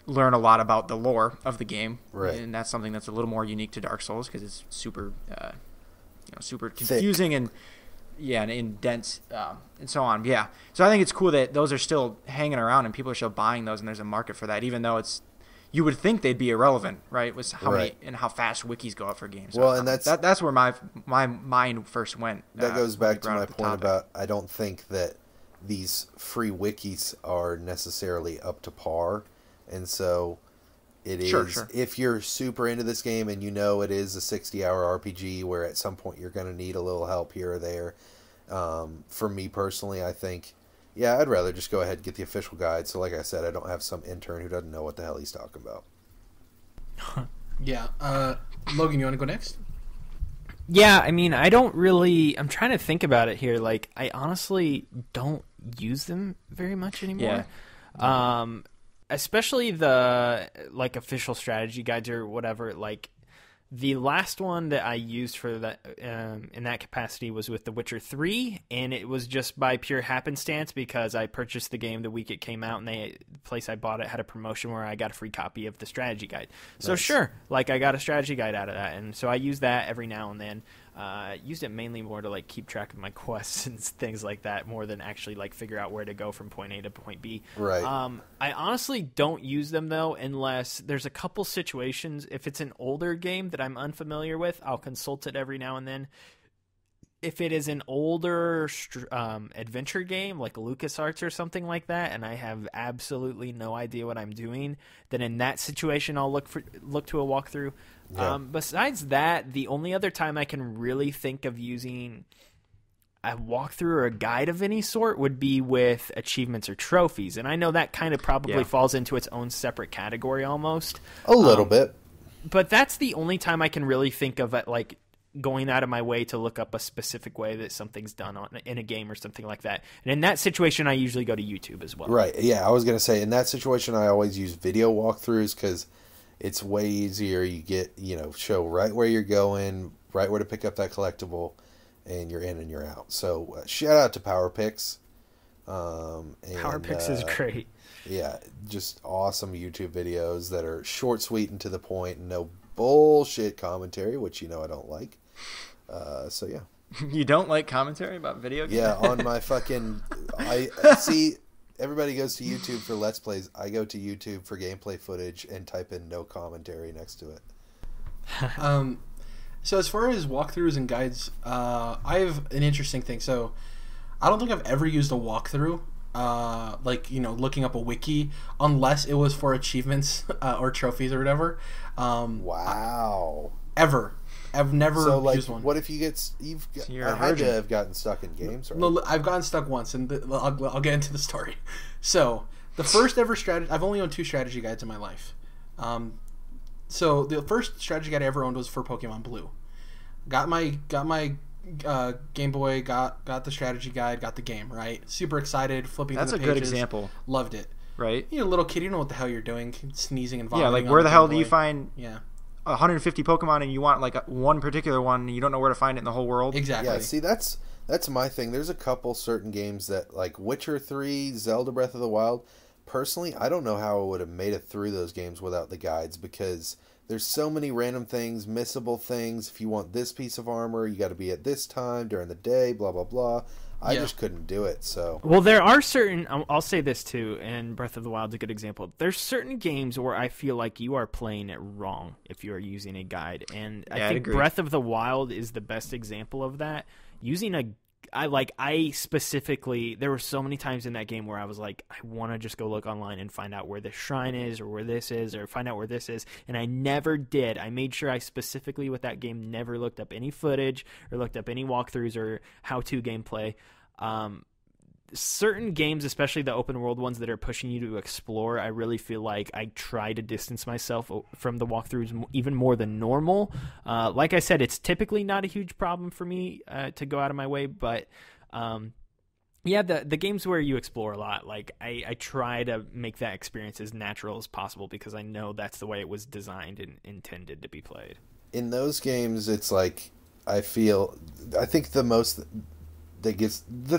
learn a lot about the lore of the game, right? And that's something that's a little more unique to Dark Souls because it's super super confusing thick. and dense and so on. Yeah, so I think it's cool that those are still hanging around and people are still buying those, and there's a market for that, even though you would think they'd be irrelevant, right? With how many and how fast wikis go up for games. Well, and that's where my mind first went. That goes back to my point about I don't think that these free wikis are necessarily up to par, and so it is. Sure. If you're super into this game and it is a 60-hour RPG where at some point you're going to need a little help here or there. For me personally, I think, I'd rather just go ahead and get the official guide. So like I said, I don't have some intern who doesn't know what the hell he's talking about. Yeah. Logan, you want to go next? Yeah, I mean, I'm trying to think about it here. Like, I honestly don't use them very much anymore. Yeah. Especially the official strategy guides or whatever. Like, the last one that I used for that in that capacity was with The Witcher 3, and it was just by pure happenstance because I purchased the game the week it came out, and the place I bought it had a promotion where I got a free copy of the strategy guide. So sure, I got a strategy guide out of that, and so I use that every now and then. Used it mainly more to keep track of my quests and things like that, more than actually figure out where to go from point A to point B. Right. I honestly don't use them though, unless there's a couple situations. If it's an older game that I'm unfamiliar with, I'll consult it every now and then. If it is an older adventure game like LucasArts or something like that, and I have absolutely no idea what I'm doing, then in that situation I'll look to a walkthrough. Yeah. Besides that, the only other time I can really think of using a walkthrough or a guide of any sort would be with achievements or trophies, and I know that kind of probably falls into its own separate category almost. A little bit. But that's the only time I can really think of it, going out of my way to look up a specific way that something's done in a game or something like that. And in that situation, I usually go to YouTube as well. Right. Yeah, I was going to say, in that situation, I always use video walkthroughs because it's way easier. You get, show right where you're going, right where to pick up that collectible, and you're in and you're out. So shout out to PowerPix. PowerPix is great. Yeah, just awesome YouTube videos that are short, sweet, and to the point, and no bullshit commentary, which I don't like. So yeah. You don't like commentary about video games? Yeah, on my fucking... I see, everybody goes to YouTube for Let's Plays. I go to YouTube for gameplay footage and type in no commentary next to it. So as far as walkthroughs and guides, I have an interesting thing. So I don't think I've ever used a walkthrough, looking up a wiki, unless it was for achievements or trophies or whatever. Wow. Ever. I've never used one. What if you get... I had to have gotten stuck in games, right? No, I've gotten stuck once, and I'll get into the story. So, the first ever strategy... I've only owned 2 strategy guides in my life. So, the first strategy guide I ever owned was for Pokemon Blue. Got my Game Boy, got the strategy guide, got the game, right? Super excited, flipping through the pages. That's a good example. Loved it. Right? You're a little kid, you don't know what the hell you're doing, sneezing and vomiting. Yeah, where the hell do you find... Yeah. 150 Pokemon and you want one particular one and you don't know where to find it in the whole world. Exactly. Yeah, see, that's my thing. There's a couple certain games that, like Witcher 3, Zelda Breath of the Wild. Personally, I don't know how I would have made it through those games without the guides, because there's so many random things, missable things. If you want this piece of armor, you got to be at this time during the day, blah, blah, blah. I just couldn't do it. So well, there are certain... I'll say this too, and Breath of the Wild is a good example. There's certain games where I feel like you are playing it wrong if you are using a guide, and I think Breath of the Wild is the best example of that. I specifically, there were so many times in that game where I was like, I want to just go look online and find out where this shrine is or where this is or find out where this is, and I never did. I made sure I specifically with that game never looked up any footage or looked up any walkthroughs or how-to gameplay. certain games, especially the open world ones that are pushing you to explore, I really feel like I try to distance myself from the walkthroughs even more than normal. Like I said, it's typically not a huge problem for me to go out of my way, but yeah, the games where you explore a lot, like I try to make that experience as natural as possible because I know that's the way it was designed and intended to be played. In those games, it's like I think the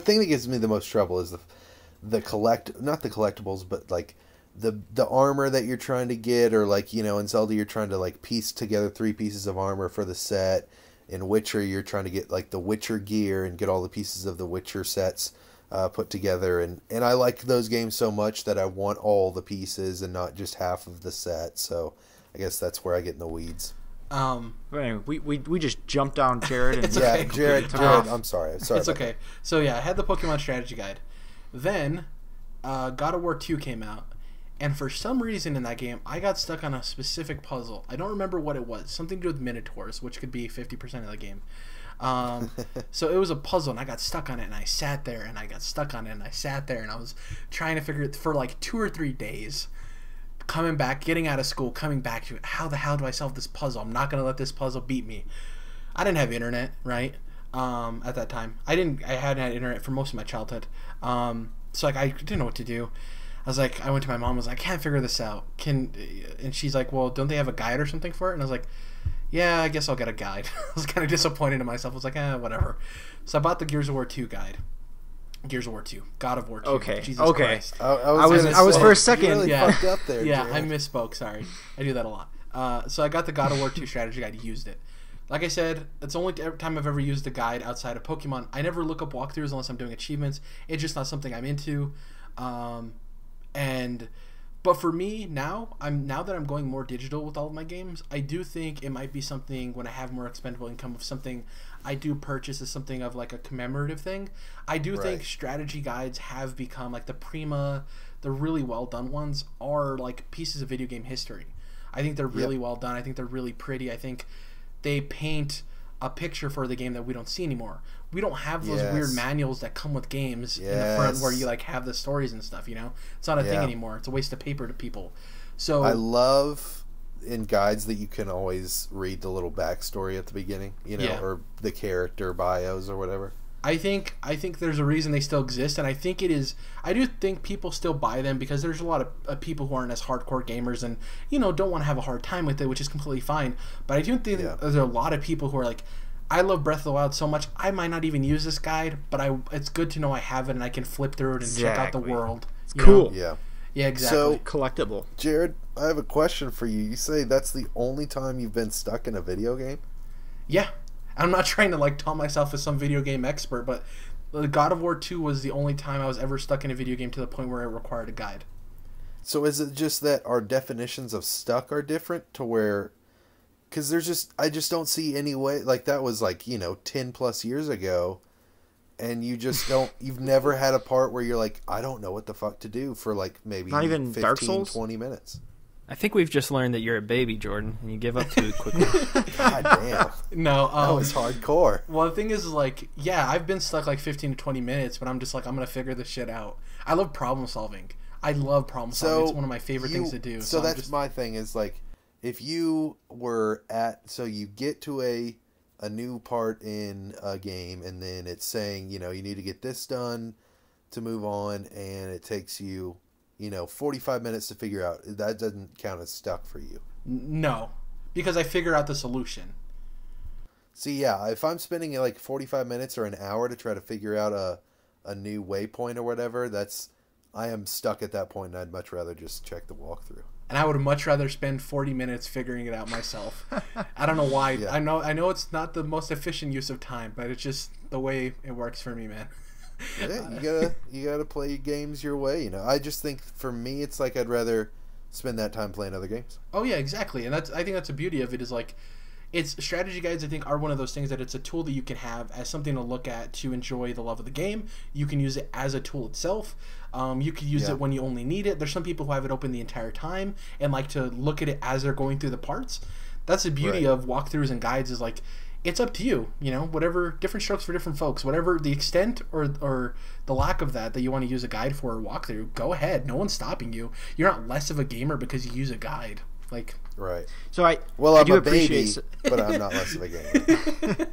thing that gives me the most trouble is not the collectibles, but like the armor that you're trying to get, or like, you know, in Zelda you're trying to like piece together 3 pieces of armor for the set. In Witcher you're trying to get like the Witcher gear and get all the pieces of the Witcher sets put together, and I like those games so much that I want all the pieces and not just half of the set. So I guess that's where I get in the weeds. Anyway, we just jumped down Jared. And okay. Jared, I'm sorry. It's okay. So yeah, I had the Pokemon strategy guide. Then God of War 2 came out, and for some reason in that game, I got stuck on a specific puzzle. I don't remember what it was. Something to do with Minotaurs, which could be 50% of the game. So it was a puzzle, and I got stuck on it, and I sat there, and I got stuck on it, and I sat there, and I was trying to figure it for like 2 or 3 days. Coming back, getting out of school, coming back to it. How the hell do I solve this puzzle? I'm not going to let this puzzle beat me. I didn't have internet, right? At that time. I hadn't had internet for most of my childhood. So like I didn't know what to do. I went to my mom, was like, I can't figure this out. And she's like, well, don't they have a guide or something for it? And I was like, yeah, I guess I'll get a guide. I was kind of disappointed in myself. I was like, whatever. So I bought the Gears of War 2 guide. Gears of War 2. God of War 2. Okay. Jesus Christ. I was for a second. You really fucked up there, yeah, Jared. I misspoke. Sorry. I do that a lot. So I got the God of War 2 strategy guide. Used it. Like I said, it's the only time I've ever used the guide outside of Pokemon. I never look up walkthroughs unless I'm doing achievements. It's just not something I'm into. But for me now that I'm going more digital with all of my games, I do think it might be something when I have more expendable income of something I do purchase as something of like a commemorative thing. I do think strategy guides have become like the really well done ones are like pieces of video game history. I think they're really well done. I think they're really pretty. I think they paint a picture for the game that we don't see anymore. We don't have those weird manuals that come with games in the front where you like have the stories and stuff, you know? It's not a thing anymore. It's a waste of paper to people. So I love in guides that you can always read the little backstory at the beginning, you know, or the character bios or whatever. I think there's a reason they still exist, and I do think people still buy them because there's a lot of people who aren't as hardcore gamers and, you know, don't want to have a hard time with it, which is completely fine. But I do think there's a lot of people who are like, I love Breath of the Wild so much, I might not even use this guide, but it's good to know I have it and I can flip through it and check out the world. It's cool. Yeah. Yeah, exactly. So, collectible. Jared, I have a question for you. You say that's the only time you've been stuck in a video game? Yeah. I'm not trying to like tell myself as some video game expert, but God of War 2 was the only time I was ever stuck in a video game to the point where it required a guide. So is it just that our definitions of stuck are different to where... Because I just don't see any way... Like, that was like, 10 plus years ago, and you just don't... You've never had a part where you're like, I don't know what the fuck to do for like maybe not even 15, Dark Souls? 20 minutes. I think we've just learned that you're a baby, Jordan, and you give up too quickly. God damn. No, that was hardcore. Well, the thing is, like, yeah, I've been stuck like 15 to 20 minutes, but I'm just like, I'm going to figure this shit out. I love problem solving. I love problem solving. It's one of my favorite things to do. So that's my thing is, like, if you were so you get to a new part in a game, and then it's saying, you need to get this done to move on, and it takes you... 45 minutes to figure out, that doesn't count as stuck for you. No, because I figure out the solution. See, yeah, if I'm spending like 45 minutes or an hour to try to figure out a new waypoint or whatever, I am stuck at that point, and I'd much rather just check the walkthrough. And I would much rather spend 40 minutes figuring it out myself. I don't know why. Yeah. I know it's not the most efficient use of time, but it's just the way it works for me, man. Yeah, you gotta play games your way. I just think for me, it's like I'd rather spend that time playing other games. Oh yeah, exactly. And I think that's the beauty of it is like, it's strategy guides. I think are one of those things that it's a tool that you can have as something to look at to enjoy the love of the game. You can use it as a tool itself. You could use it when you only need it. There's some people who have it open the entire time and like to look at it as they're going through the parts. That's the beauty of walkthroughs and guides is like, it's up to you. You know, whatever, different strokes for different folks. Whatever the extent or the lack of that you want to use a guide for or walkthrough, go ahead. No one's stopping you. You're not less of a gamer because you use a guide. Like, right. So I'm a baby, but I'm not less of a gamer.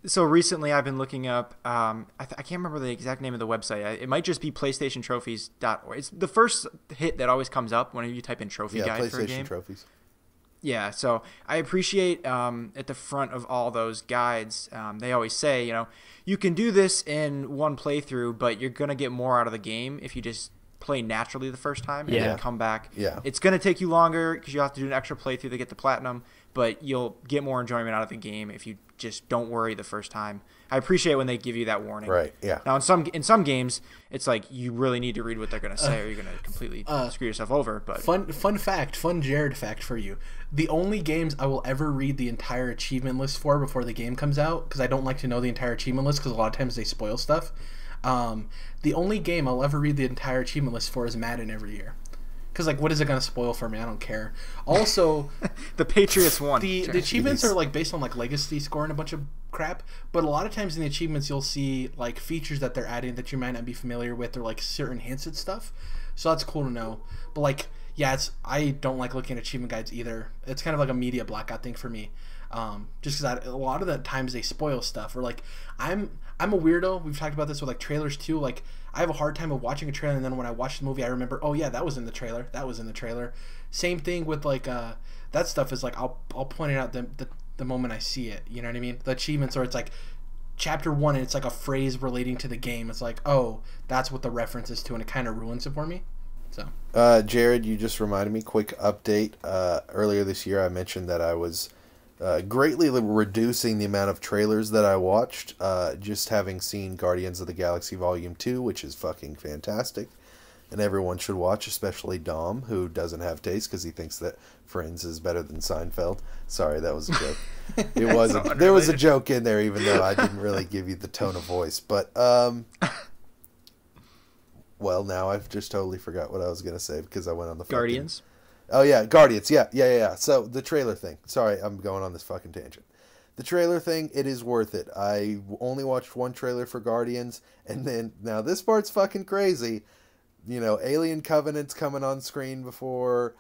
So recently I've been looking up, I can't remember the exact name of the website. It might just be PlayStationTrophies.org. It's the first hit that always comes up whenever you type in trophy guide for a game. PlayStation Trophies. Yeah, so I appreciate at the front of all those guides, they always say, you know, you can do this in one playthrough, but you're going to get more out of the game if you just play naturally the first time and then come back. Yeah. It's going to take you longer because you have to do an extra playthrough to get the platinum, but you'll get more enjoyment out of the game if you just don't worry the first time. I appreciate when they give you that warning. Right, yeah. Now, in some games, it's like you really need to read what they're going to say or you're going to completely screw yourself over. But fun Jared fact for you. The only games I will ever read the entire achievement list for before the game comes out, because I don't like to know the entire achievement list because a lot of times they spoil stuff. The only game I'll ever read the entire achievement list for is Madden every year. Because, like, what is it going to spoil for me? I don't care. Also, the Patriots won. The achievements are, like, based on, like, legacy score and a bunch of crap. But a lot of times in the achievements, you'll see, like, features that they're adding that you might not be familiar with or, like, certain hints and stuff. So that's cool to know. But, like, yeah, I don't like looking at achievement guides either. It's kind of like a media blackout thing for me. Just because a lot of the times they spoil stuff. Or, like, I'm a weirdo. We've talked about this with, like, trailers, too. Like, I have a hard time of watching a trailer, and then when I watch the movie, I remember, oh yeah, that was in the trailer. That was in the trailer. Same thing with like that stuff is like I'll point it out the moment I see it. You know what I mean? The achievements, or it's like chapter 1, and it's like a phrase relating to the game. It's like, oh, that's what the reference is to, and it kind of ruins it for me. So, Jared, you just reminded me. Quick update. Earlier this year, I mentioned that I was greatly reducing the amount of trailers that I watched, just having seen Guardians of the Galaxy Volume 2, which is fucking fantastic, and everyone should watch, especially Dom, who doesn't have taste because he thinks that Friends is better than Seinfeld. Sorry, that was a joke. It wasn't. There was a joke in there, even though I didn't really give you the tone of voice. But, well, now I've just totally forgot what I was going to say because I went on the Guardians? Oh, yeah, Guardians, yeah. So, the trailer thing. Sorry, I'm going on this fucking tangent. The trailer thing, it is worth it. I only watched one trailer for Guardians, and then, now this part's fucking crazy. You know, Alien Covenant's coming on screen before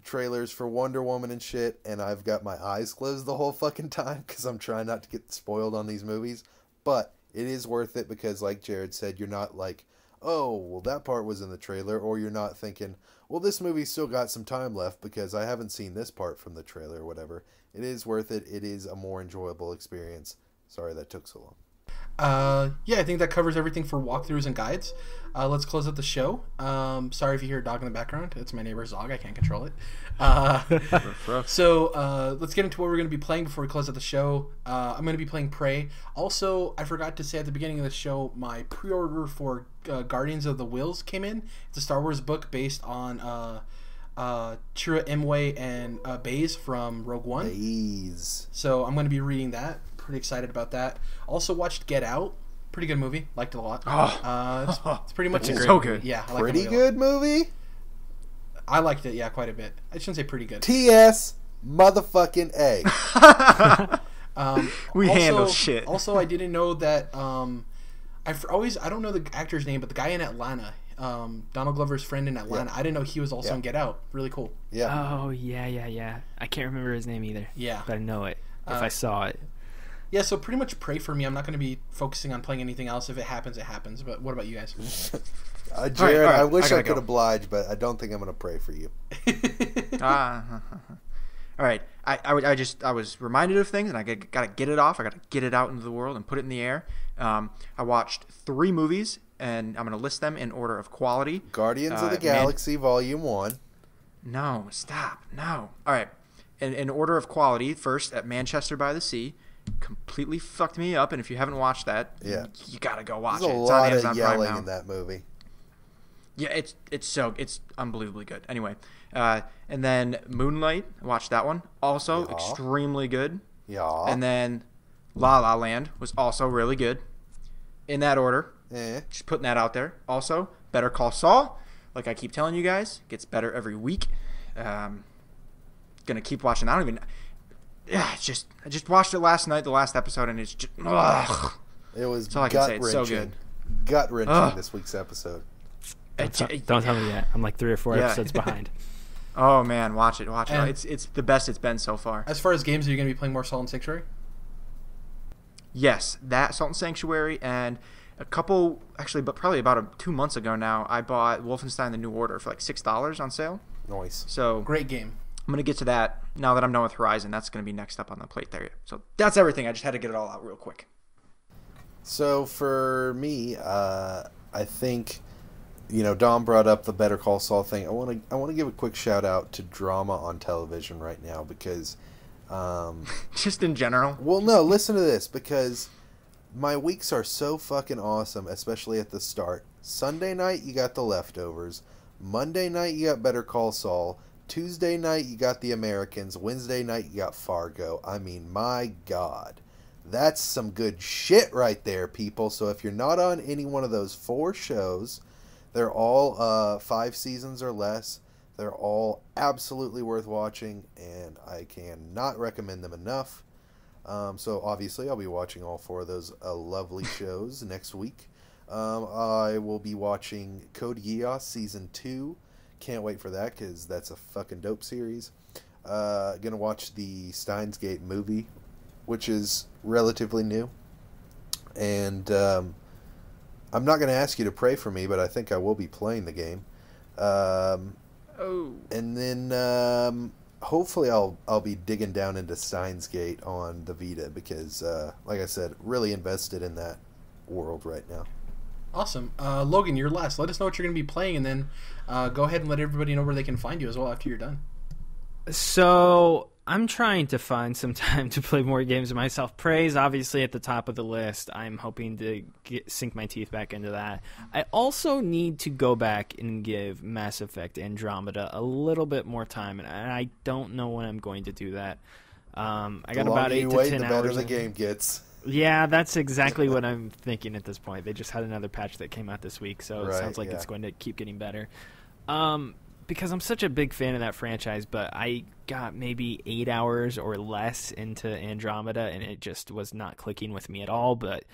trailers for Wonder Woman and shit, and I've got my eyes closed the whole fucking time because I'm trying not to get spoiled on these movies. But it is worth it because, like Jared said, you're not like, oh, well, that part was in the trailer, or you're not thinking, well, this movie's still got some time left because I haven't seen this part from the trailer or whatever. It is worth it. It is a more enjoyable experience. Sorry that took so long. Yeah, I think that covers everything for walkthroughs and guides. Let's close out the show. Sorry if you hear a dog in the background. It's my neighbor's dog. I can't control it. So let's get into what we're going to be playing before we close out the show. I'm going to be playing Prey. Also, I forgot to say at the beginning of the show, my pre-order for Guardians of the Whills came in. It's a Star Wars book based on Chirrut Imwe and Baze from Rogue One. Baze. So I'm going to be reading that. Pretty excited about that. Also watched Get Out. Pretty good movie. Liked it a lot. It's pretty much so good. Yeah, I liked pretty good movie. I liked it. Yeah, quite a bit. I shouldn't say pretty good. T.S. motherfucking A. We handle shit. Also, I didn't know that. I don't know the actor's name, but the guy in Atlanta, Donald Glover's friend in Atlanta. Yeah. I didn't know he was also in Get Out. Really cool. Yeah. Oh yeah. I can't remember his name either. Yeah, but I know it if I saw it. Yeah, so pretty much Pray for me. I'm not going to be focusing on playing anything else. If it happens, it happens. But what about you guys? Jared, all right. I wish I could oblige, but I don't think I'm going to pray for you. All right. I was reminded of things, and I got to get it off. I got to get it out into the world and put it in the air. I watched 3 movies, and I'm going to list them in order of quality. Guardians of the Galaxy Volume 1. No, stop. No. All right. In order of quality, first, at Manchester by the Sea. Completely fucked me up, and if you haven't watched that, you gotta go watch it. There's a lot of yelling in that movie. Yeah, it's unbelievably good. Anyway, and then Moonlight, watched that one. Also extremely good. Yeah. And then La La Land was also really good. In that order. Just putting that out there. Also, Better Call Saul, like I keep telling you guys, gets better every week. Gonna keep watching. yeah, it's just I just watched it last night, the last episode, and it's just ugh. It was That's all I can say. It's so good. Gut wrenching this week's episode. Don't tell me yet. I'm like 3 or 4 episodes behind. Oh man, watch it. It's the best it's been so far. As far as games, are you going to be playing more Salt and Sanctuary? Yes, that Salt and Sanctuary, and a couple, actually, but probably about 2 months ago now, I bought Wolfenstein: The New Order for like $6 on sale. Nice. So great game. I'm going to get to that now that I'm done with Horizon. That's going to be next up on the plate there. So that's everything. I just had to get it all out real quick. So for me, I think, Dom brought up the Better Call Saul thing. I want to give a quick shout out to drama on television right now because just in general. Well, no, listen to this, because my weeks are so fucking awesome, especially at the start. Sunday night you got The Leftovers. Monday night you got Better Call Saul. Tuesday night you got The Americans. Wednesday night you got Fargo. I mean, my God. That's some good shit right there, people. So if you're not on any one of those 4 shows, they're all 5 seasons or less. They're all absolutely worth watching, and I cannot recommend them enough. So obviously I'll be watching all 4 of those lovely shows next week. I will be watching Code Geass Season 2. Can't wait for that because that's a fucking dope series. Gonna watch the Steins Gate movie, which is relatively new. And I'm not going to ask you to pray for me, but I think I will be playing the game. And then hopefully I'll be digging down into Steins Gate on the Vita because, like I said, really invested in that world right now. Awesome. Logan, you're last. Let us know what you're going to be playing, and then go ahead and let everybody know where they can find you as well after you're done. So I'm trying to find some time to play more games myself. Prey's obviously at the top of the list. I'm hoping to sink my teeth back into that. I also need to go back and give Mass Effect Andromeda a little bit more time, and I don't know when I'm going to do that. I got about 8 to 10 the hours. better the game gets. Yeah, that's exactly what I'm thinking at this point. They just had another patch that came out this week, so it sounds like it's going to keep getting better. Because I'm such a big fan of that franchise, but I got maybe 8 hours or less into Andromeda, and it just was not clicking with me at all. But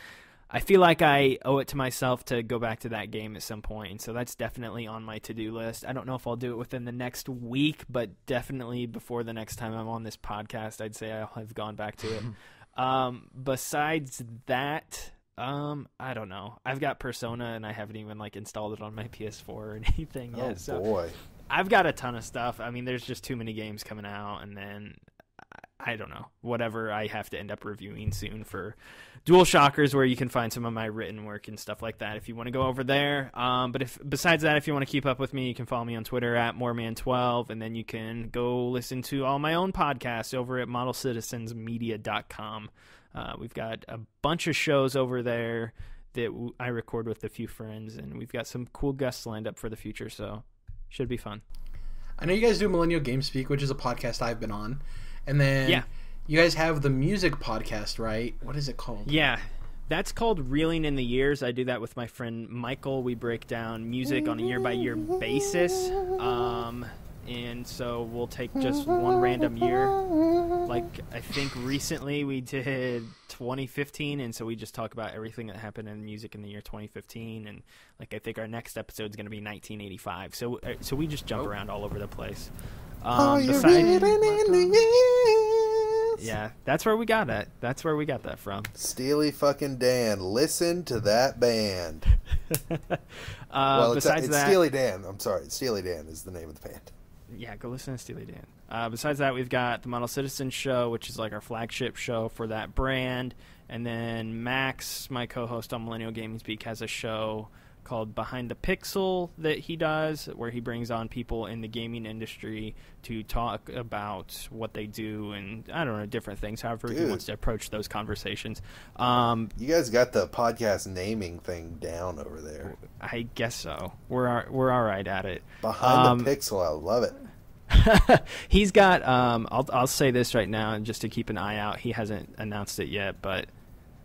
I feel like I owe it to myself to go back to that game at some point, and so that's definitely on my to-do list. I don't know if I'll do it within the next week, but definitely before the next time I'm on this podcast, I'd say I'll have gone back to it. Besides that, I don't know. I've got Persona, and I haven't even installed it on my PS4 or anything yet. Oh boy. I've got a ton of stuff. I mean, there's just too many games coming out, and then I don't know, whatever I have to end up reviewing soon for Dual Shockers, where you can find some of my written work and stuff like that if you want to go over there. But besides that, if you want to keep up with me, you can follow me on Twitter at Moreman12, and then you can go listen to all my own podcasts over at ModelCitizensMedia.com. We've got a bunch of shows over there that I record with a few friends, and we've got some cool guests lined up for the future, so should be fun. I know you guys do Millennial Game Speak, which is a podcast I've been on. And then you guys have the music podcast, right? What is it called? Yeah, that's called Reeling in the Years. I do that with my friend Michael. We break down music on a year-by-year basis. And so we'll take just one random year. I think recently we did 2015, and so we just talk about everything that happened in music in the year 2015. And I think our next episode is going to be 1985. So we just jump around all over the place. Yeah, that's where we got that. That's where we got that from. Steely fucking Dan, listen to that band. Besides that, Steely Dan. I'm sorry, Steely Dan is the name of the band. Yeah, go listen to Steely Dan. Besides that, we've got the Model Citizen Show, which is our flagship show for that brand. And then Max, my co-host on Millennial Gaming Speak, has a show called Behind the Pixel that he does, where he brings on people in the gaming industry to talk about what they do and, I don't know, different things, however he wants to approach those conversations. You guys got the podcast naming thing down over there. I guess so. We're all right at it. Behind the Pixel, I love it. He's got, I'll say this right now, and just to keep an eye out, he hasn't announced it yet, but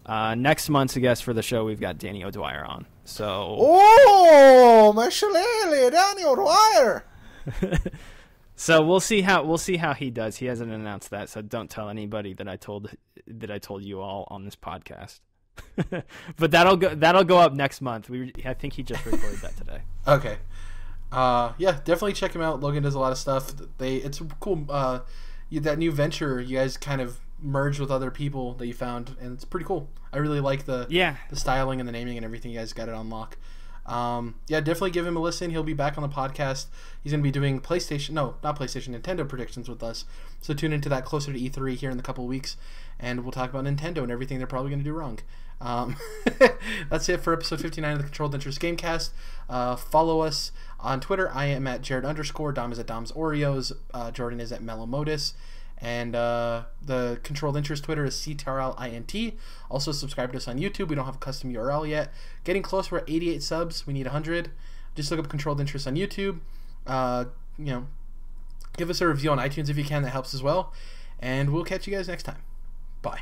next month's guest for the show, we've got Danny O'Dwyer on. So, oh, my shillelagh, Danny O'Dwyer. So we'll see how he does. He hasn't announced that, so don't tell anybody that I told you all on this podcast. But that'll go up next month. I think he just recorded that today. Okay. Yeah, definitely check him out. Logan does a lot of stuff. It's cool. That new venture, you guys kind of merged with other people that you found, and it's pretty cool. I really like the styling and the naming and everything. You guys got it on lock. Yeah, definitely give him a listen. He'll be back on the podcast. He's going to be doing Nintendo predictions with us. So tune into that closer to E3 here in a couple of weeks, and we'll talk about Nintendo and everything they're probably going to do wrong. That's it for episode 59 of the Controlled Interest Gamecast. Follow us on Twitter. I am at Jared_. Dom is at Dom's Oreos. Jordan is at Mellowmodus. And the Controlled Interest Twitter is CTRLINT. Also subscribe to us on YouTube. We don't have a custom URL yet. Getting close. We're at 88 subs. We need 100. Just look up Controlled Interest on YouTube. Give us a review on iTunes if you can. That helps as well. And we'll catch you guys next time. Bye.